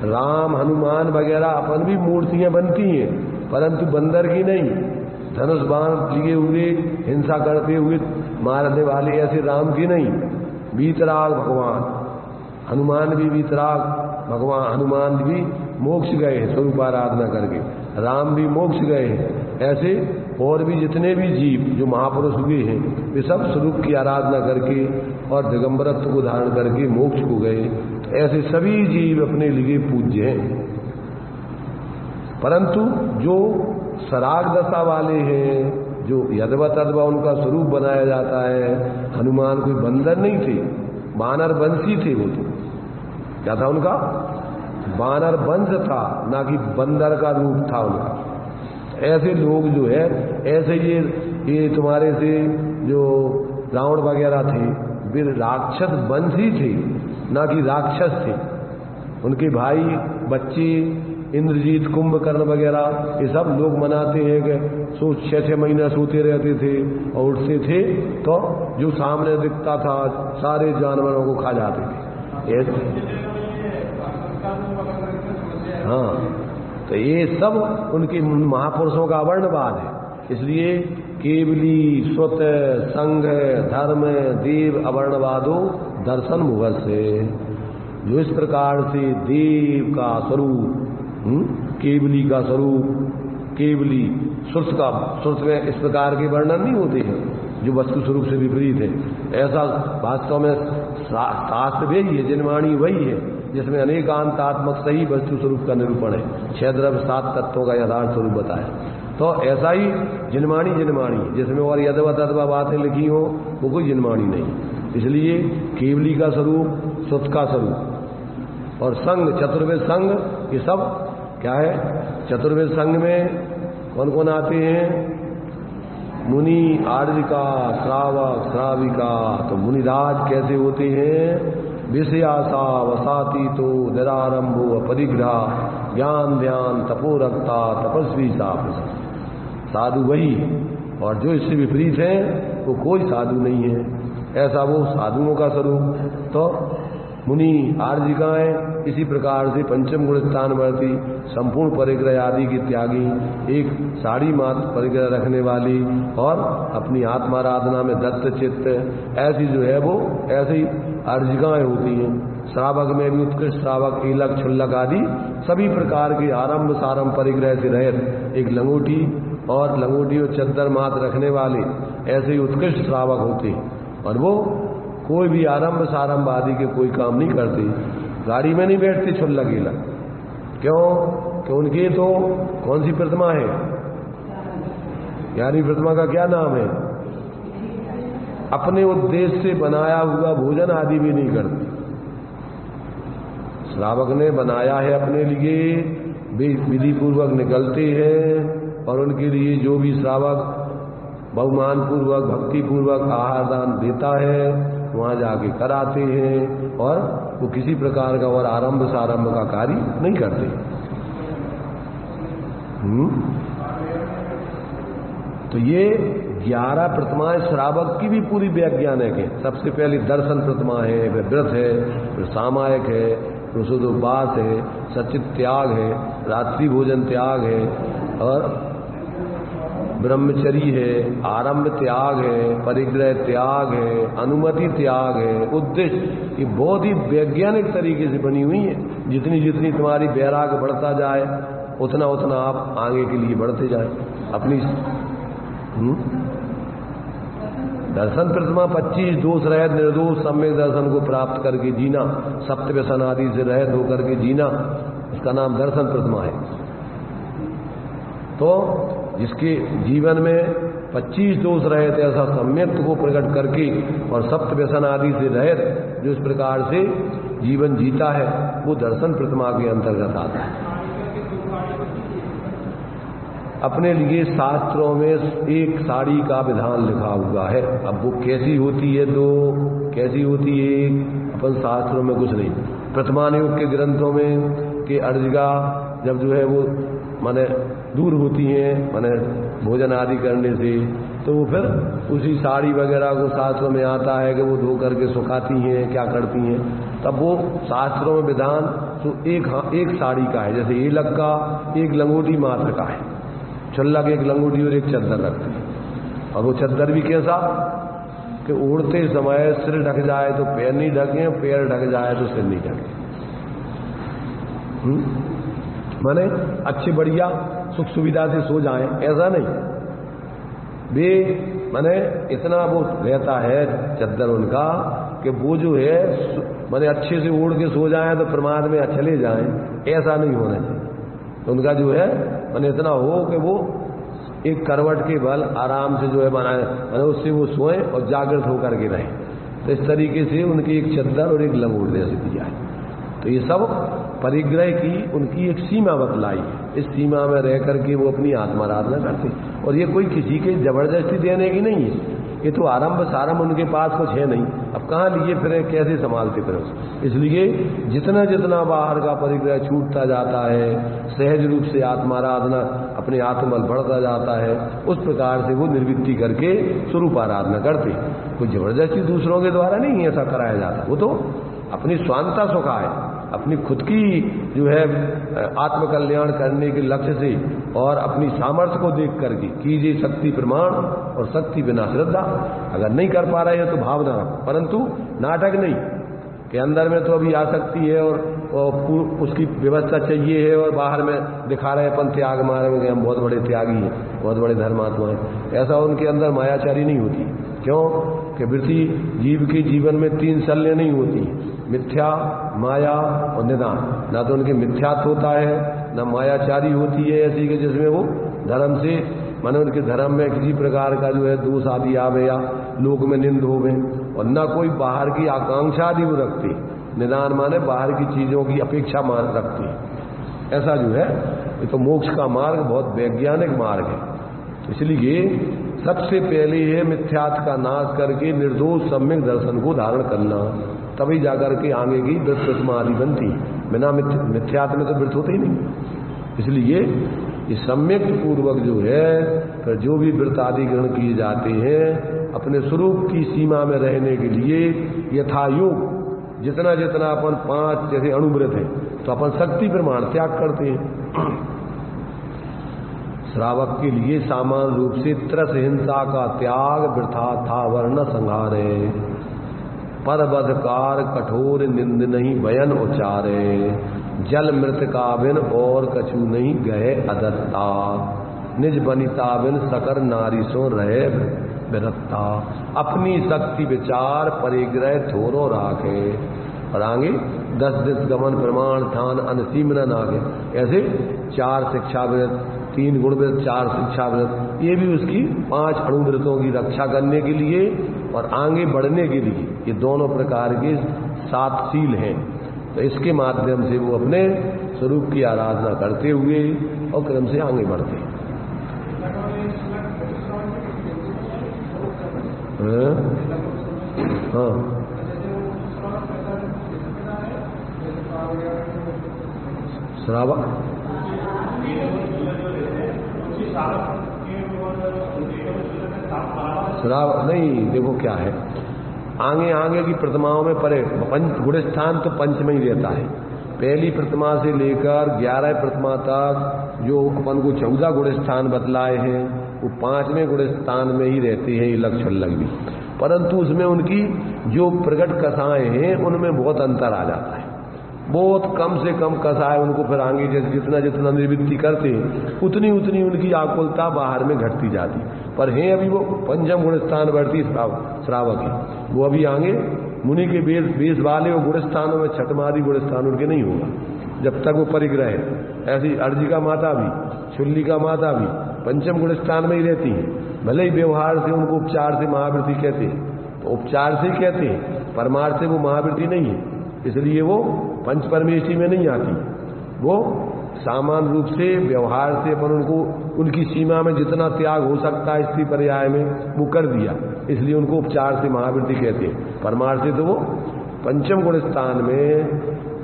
राम हनुमान वगैरह अपन भी मूर्तियां बनती हैं, परंतु बंदर की नहीं, धनुष बाण लिए हुए हिंसा करते हुए मारने वाले ऐसे राम की नहीं, वीतराग भगवान। हनुमान भी वीतराग भगवान, हनुमान भी मोक्ष गए हैं स्वरूप आराधना करके, राम भी मोक्ष गए हैं। ऐसे और भी जितने भी जीव जो महापुरुष हुए हैं, वे सब स्वरूप की आराधना करके और दिगंबरत्व को धारण करके मोक्ष को गए। तो ऐसे सभी जीव अपने लिए पूज्य हैं। परंतु जो सराग दशा वाले हैं, जो यदवा तदवा उनका स्वरूप बनाया जाता है, हनुमान कोई बंदर नहीं थे, बानर वंशी थे। वो तो क्या था उनका? बानर वंश था, ना कि बंदर का रूप था उनका। ऐसे लोग जो है, ऐसे ये तुम्हारे से जो रावण वगैरह थे, वे राक्षस वंशी थे, ना कि राक्षस थे। उनके भाई बच्चे इंद्रजीत कुंभकर्ण वगैरह ये सब लोग मनाते हैं कि 6-6 महीना सोते रहते थे और उठते थे तो जो सामने दिखता था सारे जानवरों को खा जाते थे। हाँ, तो ये सब उनके महापुरुषों का वर्णवाद है। इसलिए केवली स्वत संघ धर्म देव अवर्णवादो दर्शन मुगल से, जो इस प्रकार से देव का स्वरूप, केवली का स्वरूप, केवली सुर्स में इस प्रकार के वर्णन नहीं होते हैं जो वस्तु स्वरूप से विपरीत है। ऐसा वास्तव में शास्त्र वही है, जिनवाणी वही है जिसमें अनेकांतात्मक सही वस्तु स्वरूप का निरूपण है, 6 द्रव्य 7 तत्वों का यथार्थ स्वरूप बताया। तो ऐसा ही जिनवाणी जिसमें और यदवा तदवा बातें लिखी हो वो कोई जिनवाणी नहीं। इसलिए केवली का स्वरूप, सुत का स्वरूप और संघ, चतुर्वेद संघ, ये सब क्या है? चतुर्वेद संघ में कौन कौन आते हैं? मुनि, आर्जिका, श्रावक, श्राविका। तो मुनिराज कैसे होते हैं? विषयासा वसाती तो निरारंभो अपरिग्रह ज्ञान ध्यान तपोरक्ता तपस्वी साधु वही, और जो इससे विपरीत है वो कोई साधु नहीं है। ऐसा वो साधुओं का स्वरूप। तो मुनि आर्जिकाएं इसी प्रकार से पंचम गुण स्थानवर्ती संपूर्ण परिग्रह आदि की त्यागी, एक साड़ी मात्र परिग्रह रखने वाली और अपनी आत्माराधना में दत्त चित्त, ऐसी जो है वो ऐसी अर्जिकाएं होती हैं। श्रावक में भी उत्कृष्ट श्रावक, ईलक, छुल्लक आदि सभी प्रकार के आरंभ सारंभ परिग्रह से रहित एक लंगोटी और लंगोटी और चद्दर मात्र रखने वाले ऐसे ही उत्कृष्ट श्रावक होते हैं। और वो कोई भी आरंभ सारंभ आदि के कोई काम नहीं करते, गाड़ी में नहीं बैठते छुल्लक ईलक। क्यों? कि उनकी तो कौन सी प्रतिमा है? 11वीं प्रतिमा का क्या नाम है? अपने उद्देश्य से बनाया हुआ भोजन आदि भी नहीं करते। श्रावक ने बनाया है अपने लिए, विधि पूर्वक निकलते हैं और उनके लिए जो भी श्रावक बहुमान पूर्वक भक्ति पूर्वक आहार दान देता है वहां जाके कराते हैं और वो किसी प्रकार का और आरंभ सारंभ का कार्य नहीं करते। तो ये 11 प्रतिमाएं श्रावक की भी पूरी वैज्ञानिक है। सबसे पहले दर्शन प्रतिमा है, फिर व्रत है, फिर सामायिक है, फिर शुद्ध उपवास है, सचित त्याग है, रात्रि भोजन त्याग है और ब्रह्मचर्य है, आरंभ त्याग है, परिग्रह त्याग है, अनुमति त्याग है, उद्देश्य। ये बहुत ही वैज्ञानिक तरीके से बनी हुई है। जितनी जितनी तुम्हारी वैराग्य बढ़ता जाए उतना उतना आप आगे के लिए बढ़ते जाए अपनी। दर्शन प्रतिमा 25 दोष रहित निर्दोष सम्यक दर्शन को प्राप्त करके जीना, सप्त व्यसन आदि से रहित होकर के जीना, उसका नाम दर्शन प्रतिमा है। तो जिसके जीवन में 25 दोष रहित ऐसा सम्यक को प्रकट करके और सप्त व्यसन आदि से रहित जो इस प्रकार से जीवन जीता है वो दर्शन प्रतिमा के अंतर्गत आता है। अपने लिए शास्त्रों में एक साड़ी का विधान लिखा हुआ है। अब वो कैसी होती है तो कैसी होती है अपन शास्त्रों में कुछ नहीं। प्रतिमान युग के ग्रंथों में कि अर्जिका जब जो है वो माने दूर होती हैं माने भोजन आदि करने से, तो वो फिर उसी साड़ी वगैरह को शास्त्रों में आता है कि वो धो करके सुखाती हैं, क्या करती हैं। तब वो शास्त्रों में विधान तो एक साड़ी का है, जैसे ईलक का एक लंगोटी मात्र का है, छुल्लक एक लंगोटी और एक चद्दर रखते हैं। और वो चद्दर भी कैसा कि उड़ते समय सिर ढक जाए तो पैर नहीं ढके, पैर ढक जाए तो सिर नहीं ढके। माने अच्छी बढ़िया सुख सुविधा से सो जाएं, ऐसा नहीं। वे माने इतना वो रहता है चद्दर उनका कि वो जो है माने अच्छे से ओढ़ के सो जाएं तो प्रमाद में चले जाएं, ऐसा नहीं होना चाहिए। तो उनका जो है माने इतना हो कि वो एक करवट के बल आराम से जो है बनाए, माने उससे वो सोएं और जागृत होकर के रहें। तो इस तरीके से उनकी एक चद्दर और एक लंगोट जैसे दिया है। तो ये सब परिग्रह की उनकी एक सीमा बतलाई है। इस सीमा में रह करके वो अपनी आत्माराधना करते, और ये कोई किसी के जबरदस्ती देने की नहीं है। ये तो आरंभ सारंभ उनके पास कुछ है नहीं, अब कहाँ लिए फिरे, कैसे संभालते फिरे उसको। इसलिए जितना जितना बाहर का परिग्रह छूटता जाता है, सहज रूप से आत्माराधना अपने आत्मबल बढ़ता जाता है, उस प्रकार से वो निर्वृत्ति करके स्वरूप आराधना करते। कोई जबरदस्ती दूसरों के द्वारा नहीं ऐसा कराया जाता। वो तो अपनी स्वांतता सुखा है, अपनी खुद की जो है आत्मकल्याण करने के लक्ष्य से और अपनी सामर्थ्य को देख करके कीजिए शक्ति प्रमाण और शक्ति बिना श्रद्धा। अगर नहीं कर पा रहे हैं तो भावना रखो, परंतु नाटक नहीं कि अंदर में तो अभी आसक्ति है और उसकी व्यवस्था चाहिए है और बाहर में दिखा रहे अपन त्याग मार्ग में हम बहुत बड़े त्यागी हैं, बहुत बड़े धर्मात्मा हैं। ऐसा उनके अंदर मायाचारी नहीं होती। क्यों कि वृत्ति जीव के जीवन में 3 शल्य नहीं होती, मिथ्या, माया और निदान। ना तो उनके मिथ्यात्व होता है, ना मायाचारी होती है ऐसी कि जिसमें वो धर्म से माने उनके धर्म में किसी प्रकार का जो है दोष आदि आवे या लोक में निंद होवे, और न कोई बाहर की आकांक्षा आदि वो रखती। निदान माने बाहर की चीजों की अपेक्षा मान रखती। ऐसा जो है ये तो मोक्ष का मार्ग बहुत वैज्ञानिक मार्ग है। इसलिए सबसे पहले है मिथ्यात्व का नाश करके निर्दोष सम्यक दर्शन को धारण करना, तभी जाकर के आगे की व्रत प्रतिमा आदि बनती। बिना मिथ्यात्व में तो व्रत होते ही नहीं। इसलिए ये सम्यक पूर्वक जो है फिर जो भी व्रत आदि ग्रहण किए जाते हैं अपने स्वरूप की सीमा में रहने के लिए यथायोग जितना जितना अपन 5 जैसे अणुव्रत है तो अपन शक्ति प्रमाण त्याग करते हैं। श्रावक के लिए सामान्य रूप से त्रस हिंसा का त्याग वृथा था वर्ण संहारे, पर बधकार कठोर निंद नहीं बयन उचारे, जल मृत का बिन और कछु नहीं गए अदत्ता, निज बनिता बिन सकर नारी सो रहे विरत्ता, अपनी शक्ति विचार परिग्रह थोरो राखे। और आगे 10 दिस गमन प्रमाण ठान अनसीम न नागे, ऐसे 4 शिक्षाव्रत, 3 गुणव्रत, 4 शिक्षाव्रत, ये भी उसकी 5 अणुव्रतों की रक्षा करने के लिए और आगे बढ़ने के लिए ये दोनों प्रकार के 7 शील हैं। तो इसके माध्यम से वो अपने स्वरूप की आराधना करते हुए और क्रम से आगे बढ़ते हैं। हाँ, श्रावक नहीं, देखो क्या है, आगे आगे की प्रतिमाओं में परे गुण स्थान तो पंच में ही रहता है। पहली प्रतिमा से लेकर 11 प्रतिमा तक जो अपन को 14 गुण स्थान बतलाए हैं वो 5वें गुण स्थान में ही रहते हैं, ये लक्ष्य अलग भी, परंतु उसमें उनकी जो प्रकट कथाएं हैं उनमें बहुत अंतर आ जाता है। बहुत कम से कम कसाय उनको फिर आगे जैसे जितना जितना निर्वृत्ति करते हैं उतनी उतनी उनकी आकुलता बाहर में घटती जाती, पर है अभी वो 5वें गुण स्थान बढ़ती श्रावक है, वो अभी आगे मुनि के बेस वाले वो गुण स्थानों में 6वां गुण स्थान उनके नहीं होगा जब तक वो परिग्रह है। ऐसी अर्जिका माता भी, शुल्लिका माता भी 5वें गुण स्थान में ही रहती है, भले ही व्यवहार से उनको उपचार से महावृत्ति कहते हैं, तो उपचार से ही कहते हैं, परमार्थ से वो महावृत्ति नहीं है, इसलिए वो पंच परमेष्टि में नहीं आती। वो सामान्य रूप से व्यवहार से अपन उनको उनकी सीमा में जितना त्याग हो सकता है स्त्री पर्याय में वो कर दिया, इसलिए उनको उपचार से महावृत्ति कहते हैं। परमार्थ से तो वो 5वें गुण स्थान में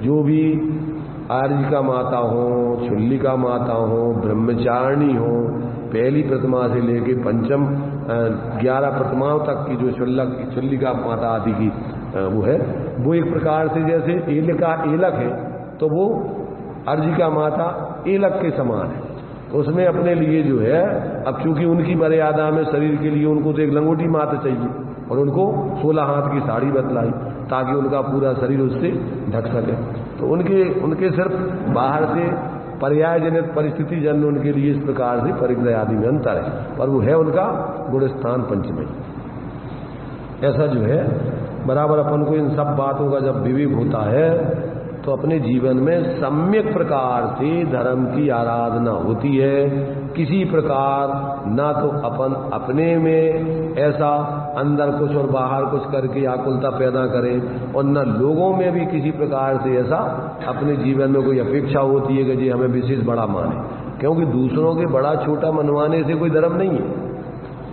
जो भी आर्जिका माता हो, शुल्लिका माता हो, ब्रह्मचारिणी हो, पहली प्रतिमा से लेके 11 प्रतिमाओं तक की जो शुल्लिका माता आदि की वो है, वो एक प्रकार से जैसे एलक है तो वो अर्जिका माता एलक के समान है। तो उसमें अपने लिए जो है, अब चूंकि उनकी मर्यादा में शरीर के लिए उनको तो एक लंगोटी माता चाहिए और उनको 16 हाथ की साड़ी बतलाई ताकि उनका पूरा शरीर उससे ढक सके। तो उनके सिर्फ बाहर से पर्याय जनित परिस्थिति जन्य उनके लिए इस प्रकार से परिग्रह आदि में अंतर है, पर वो है उनका गुण स्थान पंचमी। ऐसा जो है बराबर अपन को इन सब बातों का जब विवेक होता है तो अपने जीवन में सम्यक प्रकार से धर्म की आराधना होती है। किसी प्रकार ना तो अपन अपने में ऐसा अंदर कुछ और बाहर कुछ करके आकुलता पैदा करें और न लोगों में भी किसी प्रकार से ऐसा अपने जीवन में कोई अपेक्षा होती है कि जी हमें विशेष बड़ा माने, क्योंकि दूसरों के बड़ा छोटा मनवाने से कोई धर्म नहीं है।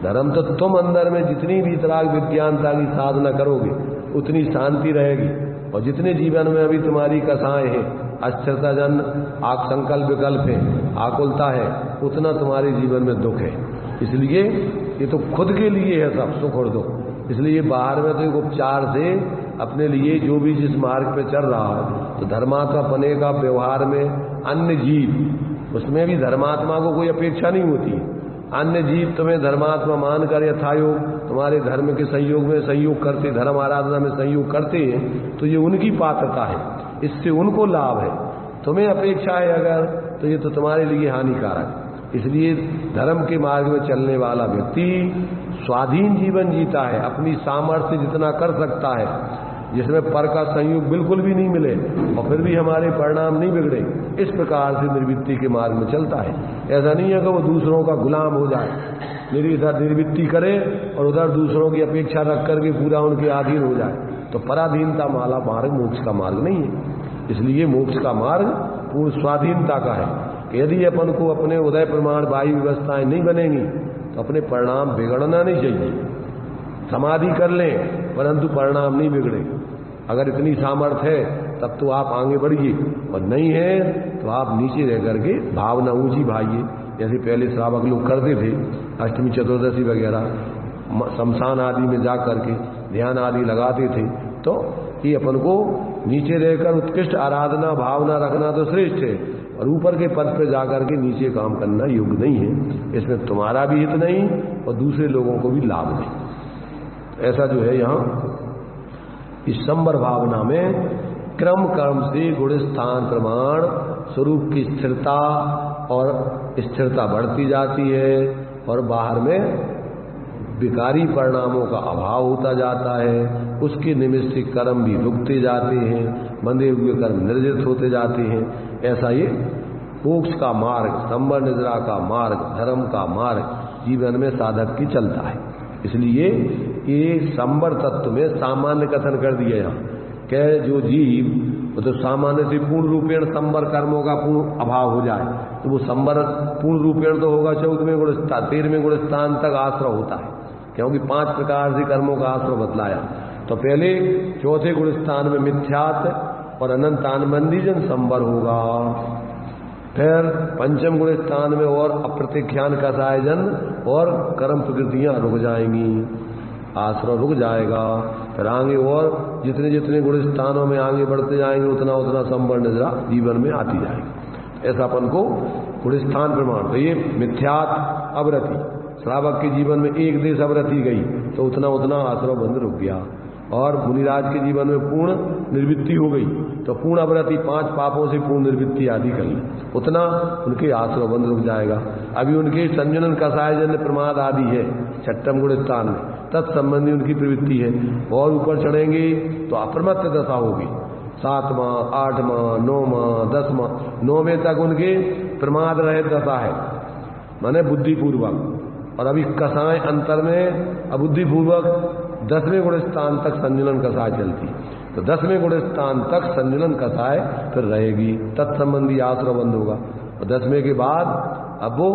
धर्म तो तुम अंदर में जितनी भी तरह विज्ञानता की साधना करोगे उतनी शांति रहेगी, और जितने जीवन में अभी तुम्हारी कथाएं हैं, अस्थिरता जन संकल्प विकल्प है, आकुलता है, उतना तुम्हारे जीवन में दुख है। इसलिए ये तो खुद के लिए है सब सुख और दुख, इसलिए बाहर में तो एक उपचार से अपने लिए जो भी जिस मार्ग पे चल रहा है, तो धर्मात्मा बने का व्यवहार में अन्य जीव, उसमें भी धर्मात्मा को कोई अपेक्षा नहीं होती। अन्य जीव तुम्हें धर्मात्मा मानकर यथायोग तुम्हारे धर्म के संयोग में संयोग करते, धर्म आराधना में संयोग करते हैं, तो ये उनकी पात्रता है, इससे उनको लाभ है। तुम्हें अपेक्षा है अगर, तो ये तो तुम्हारे लिए हानिकारक। इसलिए धर्म के मार्ग में चलने वाला व्यक्ति स्वाधीन जीवन जीता है, अपनी सामर्थ्य जितना कर सकता है, जिसमें पर का संयोग बिल्कुल भी नहीं मिले और फिर भी हमारे परिणाम नहीं बिगड़े, इस प्रकार से निर्वृत्ति के मार्ग में चलता है। ऐसा नहीं है कि वो दूसरों का गुलाम हो जाए, इधर निर्वृत्ति करे और उधर दूसरों की अपेक्षा रख करके पूरा उनके अधीन हो जाए, तो पराधीनता वाला मार्ग मोक्ष का मार्ग नहीं है। इसलिए मोक्ष का मार्ग पूर्ण स्वाधीनता का है। यदि अपन को अपने उदय प्रमाण वायु व्यवस्थाएं नहीं बनेंगी तो अपने परिणाम बिगड़ना नहीं चाहिए। समाधि कर लें परंतु परिणाम नहीं बिगड़े। अगर इतनी सामर्थ्य है तब तो आप आगे बढ़िए, और नहीं है तो आप नीचे रह करके भावना ऊंची भाइये, जैसे पहले श्रावक लोग करते थे। अष्टमी चतुर्दशी वगैरह शमशान आदि में जा करके ध्यान आदि लगाते थे, तो कि अपन को नीचे रहकर उत्कृष्ट आराधना भावना रखना तो श्रेष्ठ है, और ऊपर के पद पर जाकर के नीचे काम करना योग्य नहीं है। इसमें तुम्हारा भी हित नहीं और दूसरे लोगों को भी लाभ नहीं। ऐसा जो है यहाँ इस संवर भावना में क्रम कर्म से गुण स्थान प्रमाण स्वरूप की स्थिरता और स्थिरता बढ़ती जाती है, और बाहर में विकारी परिणामों का अभाव होता जाता है। उसके निमित्त से कर्म भी रुकते जाते हैं, बंधे हुए कर्म निर्जित होते जाते हैं। ऐसा ये मोक्ष का मार्ग, संवर निद्रा का मार्ग, धर्म का मार्ग जीवन में साधक की चलता है। इसलिए ये संवर तत्व में सामान्य कथन कर दिया यहाँ कि जो जीव तो सामान्य से पूर्ण रूपेण संवर कर्मों का पूर्ण अभाव हो जाए तो वो संवर पूर्ण रूपेण तो होगा 14वें गुणस्थान 13वें गुणस्थान तक आश्रय होता है, क्योंकि 5 प्रकार से कर्मों का आश्रय बतलाया। तो पहले 4थे गुणस्थान में मिथ्यात्व और अनंतानबंधीजन संवर होगा, फिर 5वें गुणस्थान में और अप्रतिख्यान कसायजन और कर्म प्रकृतियां रुक जाएंगी, आश्रय रुक जाएगा। फिर आगे और जितने जितने गुण स्थानों में आगे बढ़ते जाएंगे उतना उतना संवर निद्रा जीवन में आती जाएगी। ऐसा अपन को गुण स्थान प्रमाण। तो ये मिथ्यात अवरति, श्रावक के जीवन में एक देश अवरति गई तो उतना उतना आश्रय बंध रुक गया, और मुनिराज के जीवन में पूर्ण निर्वृत्ति हो गई तो पूर्ण अवरति 5 पापों से पूर्ण निर्वृत्ति आदि कर ली, उतना उनके आश्रय बंध रुक जाएगा। अभी उनके संजनन कसायजन्य प्रमाद आदि है 6ठम गुण स्थान में, तत्संबंधी उनकी प्रवृत्ति है। और ऊपर चढ़ेंगे तो अप्रमत्त दशा होगी, 7वां 8वां 9वां 10वां 9वें तक उनके प्रमाद रहित दशा है, माने बुद्धिपूर्वक। और अभी कसाएं अंतर में अबुद्धिपूर्वक 10वें गुण स्थान तक संजुलन कसाय चलती, तो 10वें गुण स्थान तक संजुलन कसाय फिर रहेगी, तत्संबंधी आश्रय बंद होगा। और 10वें के बाद अब वो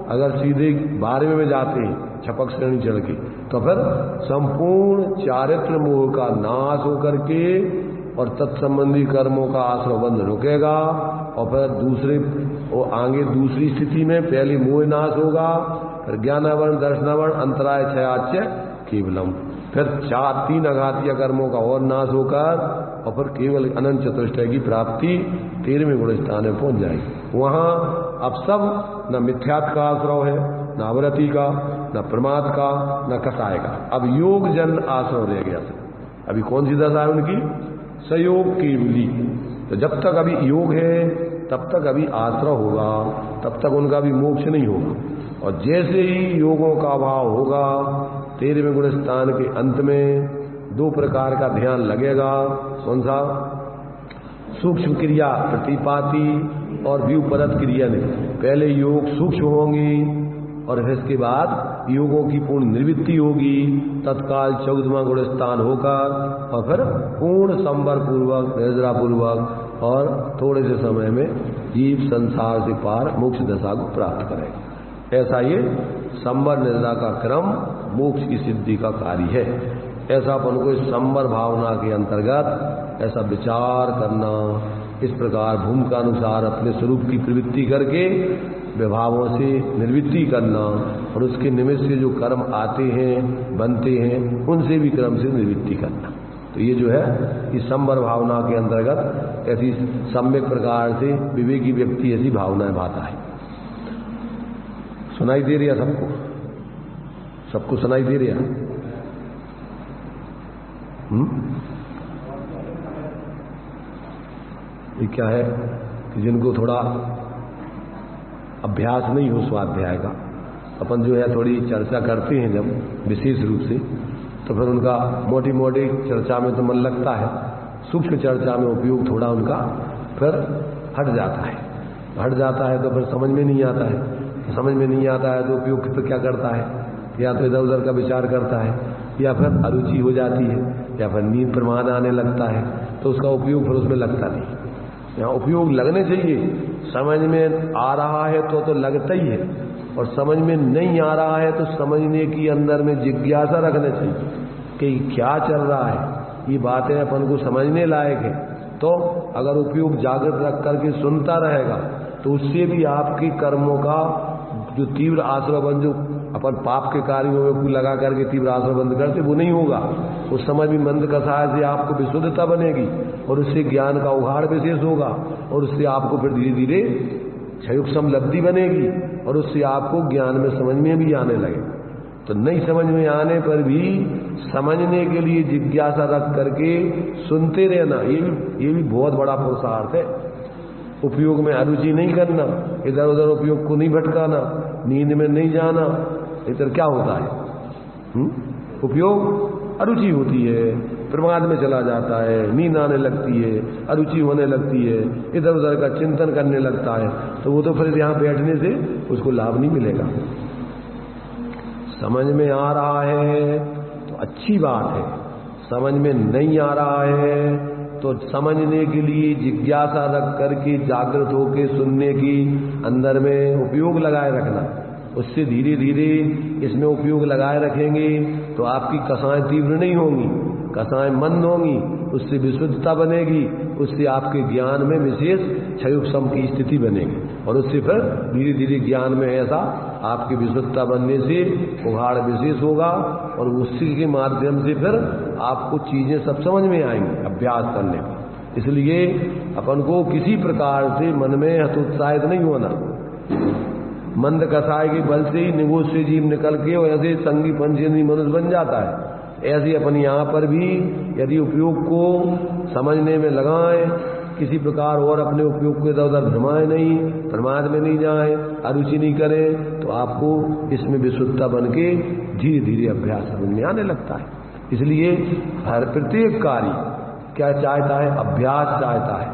अगर सीधे 12वें में जाते हैं छपक श्रेणी चढ़ के, तो फिर संपूर्ण चारित्र मोह का नाश होकर के और तत्संबंधी कर्मों का आश्रय बंद रुकेगा। और फिर दूसरे वो आगे दूसरी स्थिति में पहले मोह नाश होगा, फिर ज्ञानावरण दर्शनावरण अंतराय क्षयाच्य केवलम, फिर 3 अघातीय कर्मों का और नाश होकर और फिर केवल अनंत चतुष्टय की प्राप्ति 13वें गुण स्थान में पहुंच जाएगी। वहां अब सब न मिथ्यात्व का आश्रय है, न अवरति का, न प्रमाद का, न कसाय का, अब योग जन आश्रय रह गया। अभी कौन सी दशा है उनकी? सयोग केवली। तो जब तक अभी योग है तब तक अभी आश्रय होगा, तब तक उनका भी मोक्ष नहीं होगा। और जैसे ही योगों का अभाव होगा 13वें गुण स्थान के अंत में 2 प्रकार का ध्यान लगेगा। कौन सा? सूक्ष्म क्रिया प्रतिपाती और व्यूपरत क्रिया ने। पहले योग सूक्ष्म होंगी और फिर इसके बाद योगों की पूर्ण निवृत्ति होगी, तत्काल 14वां गुण स्थान होकर और फिर पूर्ण संवर पूर्वक निद्रा पूर्वक और थोड़े से समय में जीव संसार से पार मोक्ष दशा को प्राप्त करेगा। ऐसा ये संवर निद्रा का क्रम मोक्ष की सिद्धि का कार्य है। ऐसा अपन को इस संवर भावना के अंतर्गत ऐसा विचार करना, इस प्रकार भूमिका अनुसार अपने स्वरूप की प्रवृत्ति करके विभावों से निवृत्ति करना और उसके निमित्त से जो कर्म आते हैं बनते हैं उनसे भी क्रम से निवृत्ति करना। तो ये जो है इस संवर भावना के अंतर्गत ऐसी सम्यक प्रकार से विवेकी व्यक्ति ऐसी भावनाएं भाता है। सुनाई दे रही है सबको? सबको सुनाई दे रही है? ये क्या है कि जिनको थोड़ा अभ्यास नहीं हो स्वाध्याय का, अपन जो है थोड़ी चर्चा करते हैं जब विशेष रूप से, तो फिर उनका मोटी मोटी चर्चा में तो मन लगता है, सूक्ष्म चर्चा में उपयोग थोड़ा उनका फिर हट जाता है तो फिर समझ में नहीं आता है। समझ में नहीं आता है तो उपयोग फिर क्या करता है? या तो इधर उधर का विचार करता है, या फिर अरुचि हो जाती है, या फिर नींद प्रमाण आने लगता है, तो उसका उपयोग फिर उसमें लगता नहीं। यहाँ उपयोग लगने चाहिए। समझ में आ रहा है तो लगता ही है, और समझ में नहीं आ रहा है तो समझने की अंदर में जिज्ञासा रखना चाहिए कि क्या चल रहा है, ये बातें अपन को समझने लायक है। तो अगर उपयोग जागृत रख करके सुनता रहेगा तो उससे भी आपके कर्मों का जो तीव्र आश्रय बन जो अपन पाप के कार्यों में लगा करके तीव्र आश्रय बंद करते, वो नहीं होगा। उस समय भी मंद कषाय से आपको विशुद्धता बनेगी और उससे ज्ञान का उघाड़ विशेष होगा और उससे आपको फिर धीरे धीरे क्षयोक्षम लब्धि बनेगी और उससे आपको ज्ञान में समझ में भी आने लगे। तो नहीं समझ में आने पर भी समझने के लिए जिज्ञासा रख करके सुनते रहना, ये भी बहुत बड़ा पुरुषार्थ है। उपयोग में अरुचि नहीं करना, इधर उधर उपयोग को नहीं भटकाना, नींद में नहीं जाना। इधर क्या होता है? उपयोग अरुचि होती है, प्रमाद में चला जाता है, नींद आने लगती है, अरुचि होने लगती है, इधर उधर का चिंतन करने लगता है, तो वो तो फिर यहाँ बैठने से उसको लाभ नहीं मिलेगा। समझ में आ रहा है तो अच्छी बात है, समझ में नहीं आ रहा है तो समझने के लिए जिज्ञासा रख करके जागृत होकर सुनने की अंदर में उपयोग लगाए रखना। उससे धीरे धीरे इसमें उपयोग लगाए रखेंगे तो आपकी कषाएं तीव्र नहीं होंगी, कषाएं मंद होंगी, उससे विशुद्धता बनेगी, उससे आपके ज्ञान में विशेष क्षयोक्षम की स्थिति बनेगी और उससे फिर धीरे धीरे ज्ञान में ऐसा आपकी विशुद्धता बनने से उघाड़ विशेष होगा और उसी के माध्यम से फिर आपको चीजें सब समझ में आएंगी अभ्यास करने पर। इसलिए अपन को किसी प्रकार से मन में हतोत्साहित नहीं होना। मंद कषाय के बल से ही निगोष से जीव निकल के और ऐसे संगी पंचेंद्रीय मनुष्य बन जाता है। ऐसे अपन यहाँ पर भी यदि उपयोग को समझने में लगाएं, किसी प्रकार और अपने उपयोग को इधर उधर भ्रमाएं नहीं, प्रमाद में नहीं जाएं, अरुचि नहीं करें, तो आपको इसमें विशुद्धता बन के धीरे धीरे अभ्यास समझ में आने लगता है। इसलिए हर प्रत्येक कार्य क्या चाहता है? अभ्यास चाहता है,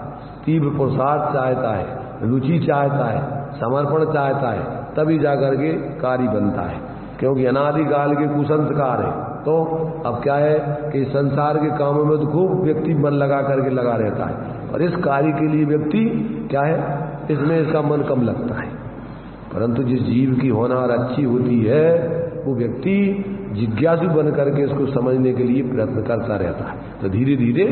तीव्र पुरुषार्थ चाहता है, रुचि चाहता है, समर्पण चाहता है, तभी जाकर के कार्य बनता है। क्योंकि अनादिकाल के कुसंस्कार है। तो अब क्या है कि संसार के कामों में तो खूब व्यक्ति मन लगा करके लगा रहता है और इस कार्य के लिए व्यक्ति क्या है, इसमें इसका मन कम लगता है। परंतु जिस जीव की होनहार अच्छी होती है वो व्यक्ति जिज्ञासु बन करके इसको समझने के लिए प्रयत्न करता रहता है, तो धीरे धीरे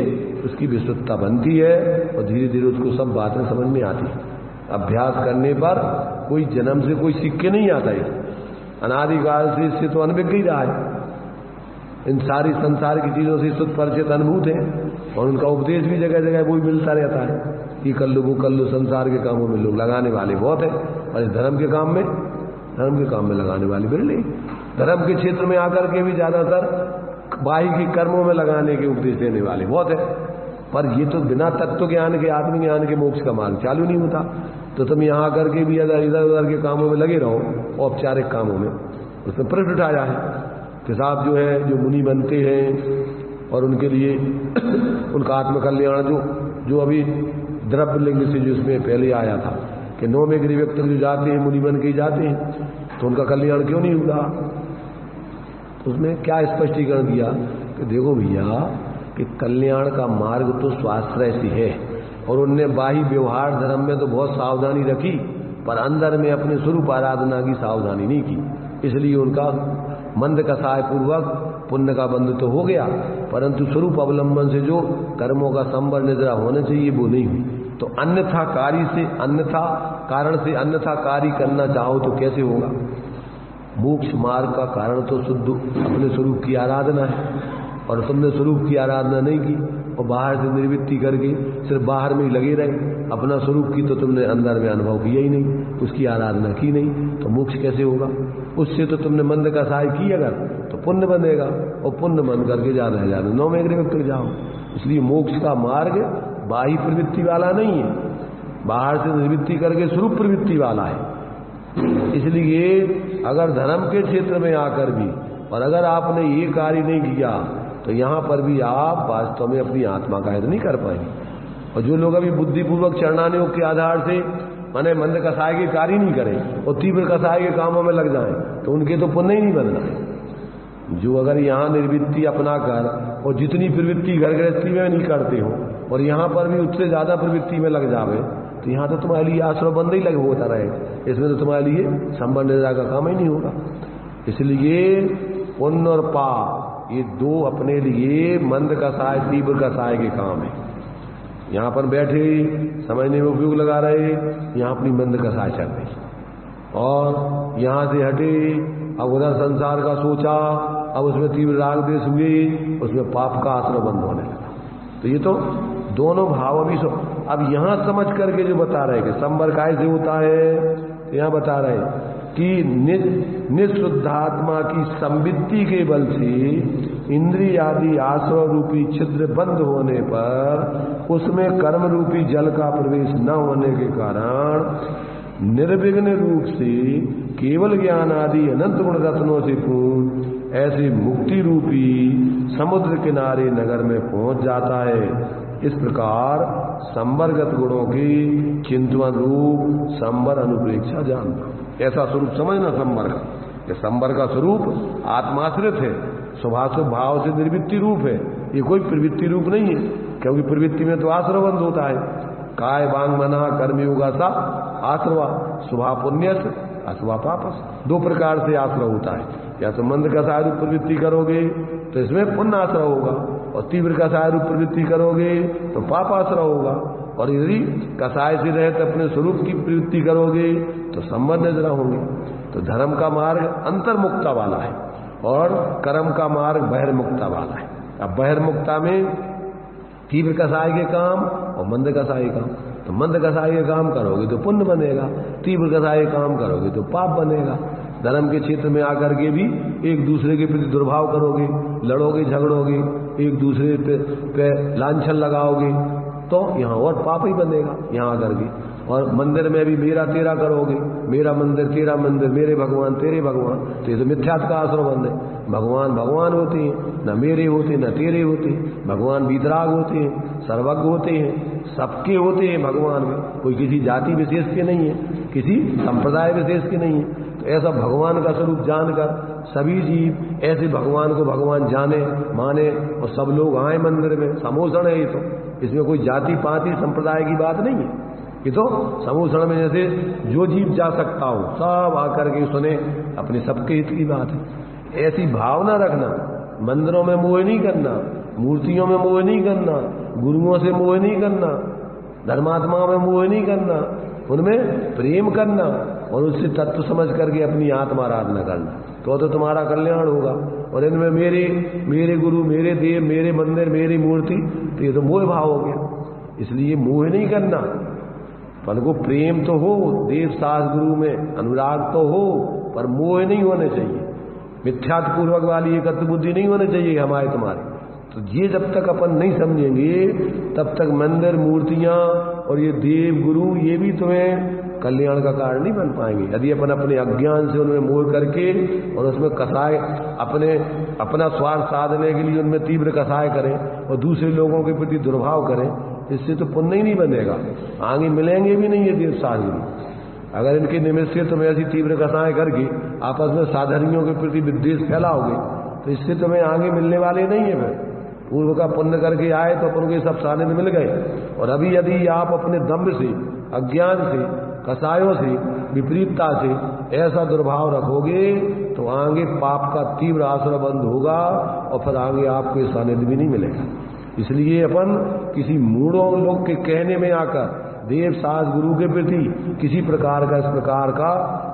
उसकी विशुद्धता बनती है और धीरे धीरे उसको सब बातें समझ में आती है। अभ्यास करने पर कोई जन्म से कोई सीख के नहीं आता है, अनादिकाल से इससे तो अनभिज्ञ ही रहा है। इन सारी संसार की चीजों से शुद्ध परिचित अनुभूत है और उनका उपदेश भी जगह जगह वो मिलता रहता है कि कर लो वो कर लो। संसार के कामों में लोग लगाने वाले बहुत है और इस धर्म के काम में लगाने वाले बिरले। धर्म के क्षेत्र में आकर के भी ज्यादातर बाह्य कर्मों में लगाने के उपदेश देने वाले बहुत है, पर ये तो बिना तत्व ज्ञान के आत्मज्ञान के मोक्ष का मार्ग चालू नहीं होता। तो तुम यहाँ करके भी अगर इधर उधर के कामों में लगे रहो, औपचारिक कामों में, उसमें प्रश्न उठाया है कि साहब जो है जो मुनि बनते हैं और उनके लिए उनका आत्मकल्याण जो अभी द्रव्य लिंग से जो इसमें पहले आया था कि 9 में गृह व्यक्ति जो जाते हैं मुनि बन के ही जाते हैं, तो उनका कल्याण क्यों नहीं होगा? तो उसमें क्या स्पष्टीकरण दिया कि देखो भैया कि कल्याण का मार्ग तो स्वाश्रय से है और उनने बाह्य व्यवहार धर्म में तो बहुत सावधानी रखी, पर अंदर में अपने स्वरूप आराधना की सावधानी नहीं की। इसलिए उनका मंद कषाय पूर्वक पुण्य का बंध तो हो गया, परंतु स्वरूप अवलंबन से जो कर्मों का संबर निद्रा होना चाहिए वो नहीं हुई। तो अन्यथा कारण से अन्यथा कार्य करना चाहो तो कैसे होगा? मोक्ष मार्ग का कारण तो शुद्ध अपने स्वरूप की आराधना है और तुमने स्वरूप की आराधना नहीं की और बाहर से निर्वृत्ति करके सिर्फ बाहर में ही लगे रहे, अपना स्वरूप की तो तुमने अंदर में अनुभव किया ही नहीं, उसकी आराधना की नहीं, तो मोक्ष कैसे होगा? उससे तो तुमने मंद कषाय की अगर तो पुण्य बनेगा और पुण्य बन करके ज्यादा है ज्यादा 9 में गृह तक जाओ। इसलिए मोक्ष का मार्ग बाह्य प्रवृत्ति वाला नहीं है, बाहर से निर्वृत्ति करके स्वरूप प्रवृत्ति वाला है। इसलिए अगर धर्म के क्षेत्र में आकर भी और अगर आपने ये कार्य नहीं किया तो यहाँ पर भी आप वास्तव में अपनी आत्मा का हित नहीं कर पाएंगे। और जो लोग अभी बुद्धिपूर्वक चरणानुयोग के आधार से माने मंद कषाय के कार्य नहीं करें और तीव्र कषाय के कामों में लग जाएं तो उनके तो पुण्य ही नहीं बनना है। जो अगर यहाँ निर्वृत्ति अपना कर और जितनी प्रवृत्ति घर गृहस्थी में नहीं करते हो और यहाँ पर भी उससे ज्यादा प्रवृत्ति में लग जावे तो यहाँ तो तुम्हारे लिए आश्रय बंद ही लग होता रहे, इसमें तो तुम्हारे लिए संबंध का काम ही नहीं होगा। इसलिए पुण्य और पाप ये दो अपने लिए मंद कषाय तीव्र कषाय के काम है। यहाँ पर बैठे समझने में उपयोग लगा रहे, यहाँ अपनी मंद कषाय चल रही। और यहां से हटे, अब उधर संसार का सोचा, अब उसमें तीव्र राग देश हुए, उसमें पाप का आश्रय बंद होने लगा। तो ये तो दोनों भाव अभी अब यहां समझ करके जो बता रहे कि संवर कैसे होता है, तो यहां बता रहे कि निःशुद्धात्मा की संवित्ति के बल से इंद्रिय आदि आश्रय रूपी छिद्र बंद होने पर उसमें कर्म रूपी जल का प्रवेश न होने के कारण निर्विघ्न रूप से केवल ज्ञान आदि अनंत गुण रत्नों से पूर्ण ऐसे मुक्ति रूपी समुद्र किनारे नगर में पहुंच जाता है। इस प्रकार संवरगत गुणों की चिंतन रूप संवर अनुप्रेक्षा जानना, ऐसा स्वरूप समझना संवर का। ये संवर का स्वरूप आत्माश्रित है, स्वभाव भाव से निर्वृत्ति रूप है, ये कोई प्रवृत्ति रूप नहीं है, क्योंकि प्रवृत्ति में तो आश्रवबंध होता है। काय वांग मना कर्मयोगा सा आश्रवा, स्वभाव पुण्य अथवा पापस, दो प्रकार से आश्रय होता है। या तो मंद कसाय रूप प्रवृत्ति करोगे तो इसमें पुण्य आश्रय होगा, और तीव्र कसाय रूप प्रवृत्ति करोगे तो पाप आश्रय होगा, और यदि कसाय से रहते अपने स्वरूप की प्रवृत्ति करोगे तो संबंध नजर होंगे। तो धर्म का मार्ग अंतर्मुक्ता वाला है और कर्म का मार्ग बहिर्मुक्ता वाला है। अब बहिर्मुक्ता में तीव्र कसाय के काम और मंद कसाय काम, तो मंद कसाय के काम करोगे तो पुण्य बनेगा, तीव्र कसाय के काम करोगे तो पाप बनेगा। धर्म के क्षेत्र में आकर के भी एक दूसरे के प्रति दुर्भाव करोगे, लड़ोगे झगड़ोगे, एक दूसरे पे लांछन लगाओगे तो यहाँ और पाप ही बनेगा यहाँ आकर के। और मंदिर में भी मेरा तेरा करोगे, मेरा मंदिर तेरा मंदिर, मेरे भगवान तेरे भगवान, तो ये तो मिथ्यात्व का आश्रय बंद है। भगवान भगवान होते हैं, न मेरे होते न तेरे होते, भगवान वीतराग होते हैं, सर्वज्ञ होते हैं, सबके होते हैं भगवान में, कोई किसी जाति विशेष के नहीं है, किसी संप्रदाय विशेष के नहीं है। तो ऐसा भगवान का स्वरूप जानकर सभी जीव ऐसे भगवान को भगवान जाने माने और सब लोग आए मंदिर में, समोषण है ये तो, इसमें कोई जाति पाति संप्रदाय की बात नहीं है। ये तो समूषण में जैसे जो जीव जा सकता हो सब आकर के सुने, अपने सबके हित की बात है। ऐसी भावना रखना, मंदिरों में मोह नहीं करना, मूर्तियों में मोह नहीं करना, गुरुओं से मोह नहीं करना, धर्मात्माओं में मोह नहीं करना, उनमें प्रेम करना और उससे तत्व समझ करके अपनी आत्माराधना करना, तो तुम्हारा कल्याण होगा। और इनमें मेरे गुरु, मेरे देव, मेरे मंदिर, मेरी मूर्ति, तो ये तो मोह भाव हो गया। इसलिए मोह नहीं करना, पर को प्रेम तो हो, देव सास गुरु में अनुराग तो हो, पर मोह नहीं होने चाहिए, मिथ्यात्व पूर्वक वाली एकत्व बुद्धि नहीं होनी चाहिए हमारे तुम्हारी। तो ये जब तक अपन नहीं समझेंगे तब तक मंदिर, मूर्तियां और ये देव गुरु ये भी तुम्हें कल्याण का कारण नहीं बन पाएंगे। यदि अपन अपने अज्ञान से उनमें मोह करके और उसमें कसाय अपना स्वार्थ साधने के लिए उनमें तीव्र कसाय करें और दूसरे लोगों के प्रति दुर्भाव करें, इससे तो पुण्य ही नहीं बनेगा, आगे मिलेंगे भी नहीं ये देव साधु। अगर इनके निमित्त से तुम ऐसी तीव्र कसाएं करके आपस में साधनियों के प्रति विद्वेष फैलाओगे तो इससे तुम्हें आगे मिलने वाले नहीं है। फिर पूर्व का पुण्य करके आए तो अपन के सब साधन मिल गए, और अभी यदि आप अपने दम्भ से, अज्ञान से, कसायों से, विपरीतता से ऐसा दुर्भाव रखोगे तो आगे पाप का तीव्र आश्रय बंद होगा और फिर आगे आपको ये सानिध्य भी नहीं मिलेगा। इसलिए अपन किसी मूढ़ों लोग के कहने में आकर देव सास गुरु के प्रति किसी प्रकार का इस प्रकार का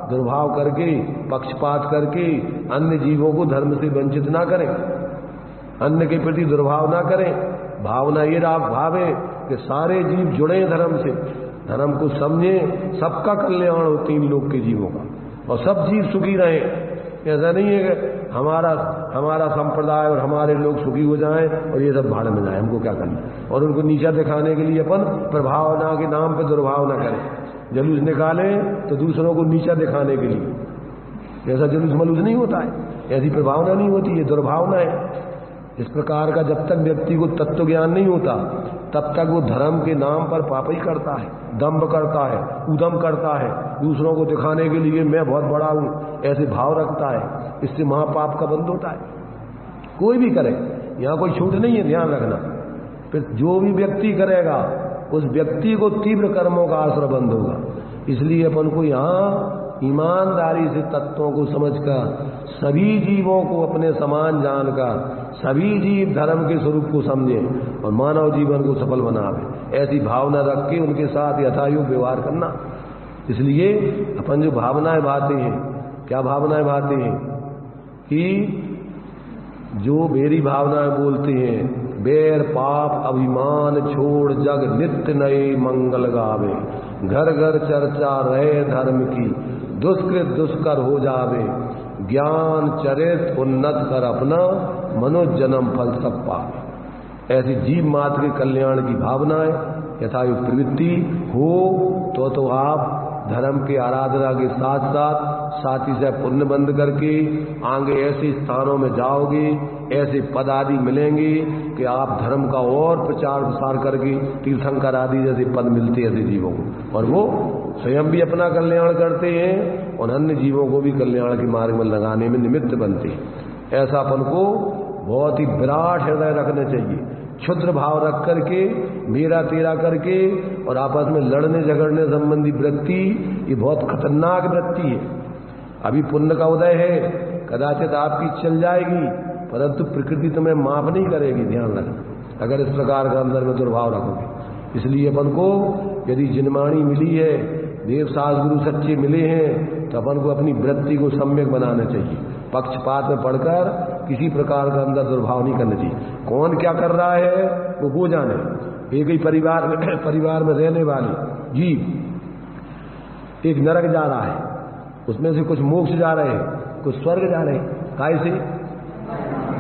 दुर्भाव करके, पक्षपात करके अन्य जीवों को धर्म से वंचित ना करें, अन्य के प्रति दुर्भाव ना करें। भावना ये भावे कि सारे जीव जुड़े धर्म से, धर्म को समझे, सबका कल्याण हो तीन लोक के जीवों का, और सब जीव सुखी रहे। ऐसा नहीं है कि हमारा संप्रदाय और हमारे लोग सुखी हो जाएं और ये सब भाड़ में जाए, हमको क्या करना। और उनको नीचा दिखाने के लिए अपन प्रभावना के नाम पे दुर्भाव ना करें, जलूस निकालें तो दूसरों को नीचा दिखाने के लिए। ऐसा जलूस मलूस नहीं होता है, ऐसी प्रभावना नहीं होती, ये दुर्भावना है। इस प्रकार का जब तक व्यक्ति को तत्व ज्ञान नहीं होता तब तक वो धर्म के नाम पर पाप ही करता है, दंभ करता है, उदम करता है, दूसरों को दिखाने के लिए मैं बहुत बड़ा हूं ऐसे भाव रखता है। इससे महापाप का बंध होता है। कोई भी करे, यहाँ कोई छूट नहीं है, ध्यान रखना। फिर जो भी व्यक्ति करेगा उस व्यक्ति को तीव्र कर्मों का आश्रय बंद होगा। इसलिए अपन को यहाँ ईमानदारी से तत्वों को समझकर सभी जीवों को अपने समान जानकर सभी जीव धर्म के स्वरूप को समझे और मानव जीवन को सफल बनावे, ऐसी भावना रख के उनके साथ यथायोग व्यवहार करना। इसलिए अपन जो भावनाएं भाते हैं, क्या भावनाएं भाते हैं कि जो मेरी भावनाएं बोलते हैं, बैर पाप अभिमान छोड़ जग नित्य नए मंगल गावे, घर घर चर्चा रहे धर्म की, दुष्कृत दुष्कर हो जावे, ज्ञान चरित उन्नत कर अपना, मनुष्य जन्म फल सब पावे। ऐसी जीव मात्र के कल्याण की भावनाएं यथायुग प्रवृत्ति हो तो आप धर्म के आराधना के साथ साथ साथी से पुण्य बंद करके आगे ऐसे स्थानों में जाओगे, ऐसे पद आदि मिलेंगे कि आप धर्म का और प्रचार प्रसार करके तीर्थंकर आदि जैसे पद मिलते हैं ऐसे जीवों को, और वो स्वयं भी अपना कल्याण करते हैं और अन्य जीवों को भी कल्याण के मार्ग में लगाने में निमित्त बनते हैं। ऐसा अपन को बहुत ही विराट हृदय रखना चाहिए, क्षुद्र भाव रख करके मेरा तेरा करके और आपस में लड़ने झगड़ने संबंधी वृत्ति, ये बहुत खतरनाक वृत्ति है। अभी पुण्य का उदय है, कदाचित आपकी चल जाएगी, परंतु प्रकृति तुम्हें माफ नहीं करेगी, ध्यान रखना, अगर इस प्रकार का अंदर में दुर्भाव रखोगे। इसलिए अपन को यदि जिनवाणी मिली है, देव शास्त्र गुरु सच्चे मिले हैं, तो अपन को अपनी वृत्ति को सम्यक बनाना चाहिए। पक्षपात में पढ़कर किसी प्रकार का अंदर दुर्भाव नहीं करना चाहिए। कौन क्या कर रहा है वो जाने। एक ही परिवार में रहने वाले जीव एक नरक जा रहा है, उसमें से कुछ मोक्ष जा रहे हैं, कुछ स्वर्ग जा रहे हैं, काय से?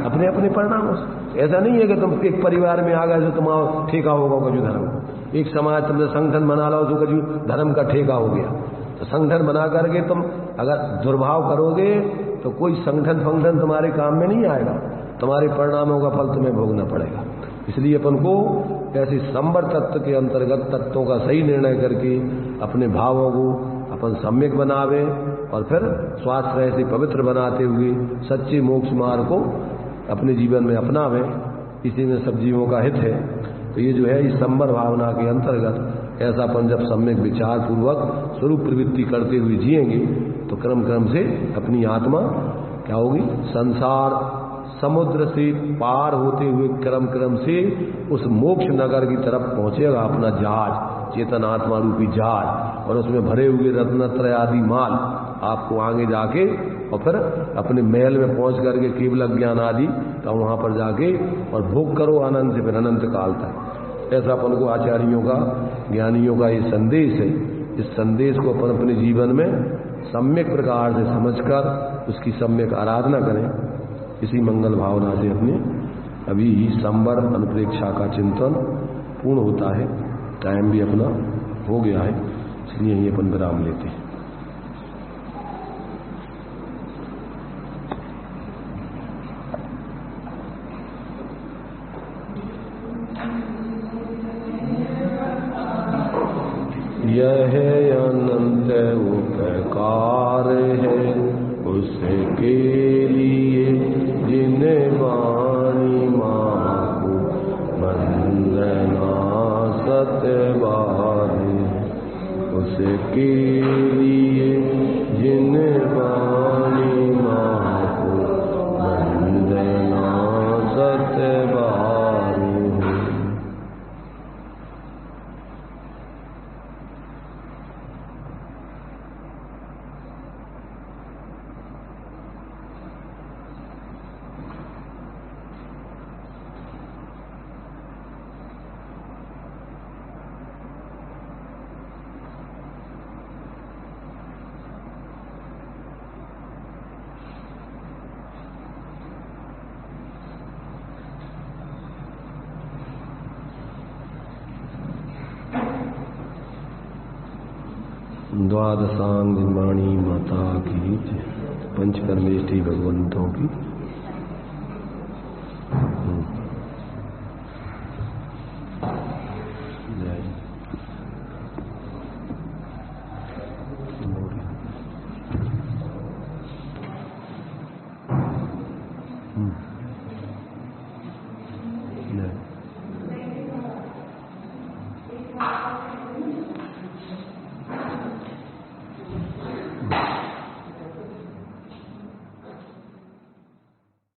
अपने अपने परिणामों से। ऐसा नहीं है कि तुम एक परिवार में आ गए तो तुम्हारा ठेका होगा कजू धर्म, एक समाज तुमने संगठन बना लो तो कजू धर्म का ठेका हो गया। तो संगठन बना करके तुम अगर दुर्भाव करोगे तो कोई संगठन फंगठन तुम्हारे काम में नहीं आएगा, तुम्हारे परिणामों का फल तुम्हें भोगना पड़ेगा। इसलिए अपन को ऐसे संवर तत्व के अंतर्गत तत्वों का सही निर्णय करके अपने भावों को अपन सम्यक बनावे और फिर स्वास्थ्य से पवित्र बनाते हुए सच्चे मोक्ष मार्ग को अपने जीवन में अपनावे। इसी में सब जीवों का हित है। तो ये जो है इस संवर भावना के अंतर्गत ऐसा अपन जब सम्यक विचार पूर्वक स्वरूप प्रवृत्ति करते हुए जिएंगे तो क्रम क्रम से अपनी आत्मा क्या होगी, संसार समुद्र से पार होते हुए क्रम क्रम से उस मोक्ष नगर की तरफ पहुंचेगा अपना जहाज, चेतन आत्मा रूपी जहाज, और उसमें भरे हुए रत्नत्रय आदि माल आपको आगे जाके और फिर अपने महल में पहुंच करके केवल ज्ञान आदि तो वहां पर जाके और भोग करो आनंद से फिर अनंत काल तक। ऐसा अपन को आचार्यों का, ज्ञानियों का ये संदेश है। इस संदेश को अपन अपने जीवन में सम्यक प्रकार से समझकर उसकी सम्यक आराधना करें। इसी मंगल भावना से अपने अभी संवर अनुप्रेक्षा का चिंतन पूर्ण होता है। टाइम भी अपना हो गया है, इसलिए यही अपन विराम लेते हैं। यह अनंत उपकार है उसके लिए जिन वाणी माँ को वंदना सतबार, उसके लिए जिन वाणी माँ को वंदना सतबार। द्वादशांग वाणी माता की, पंच परमेष्ठी भगवंतों की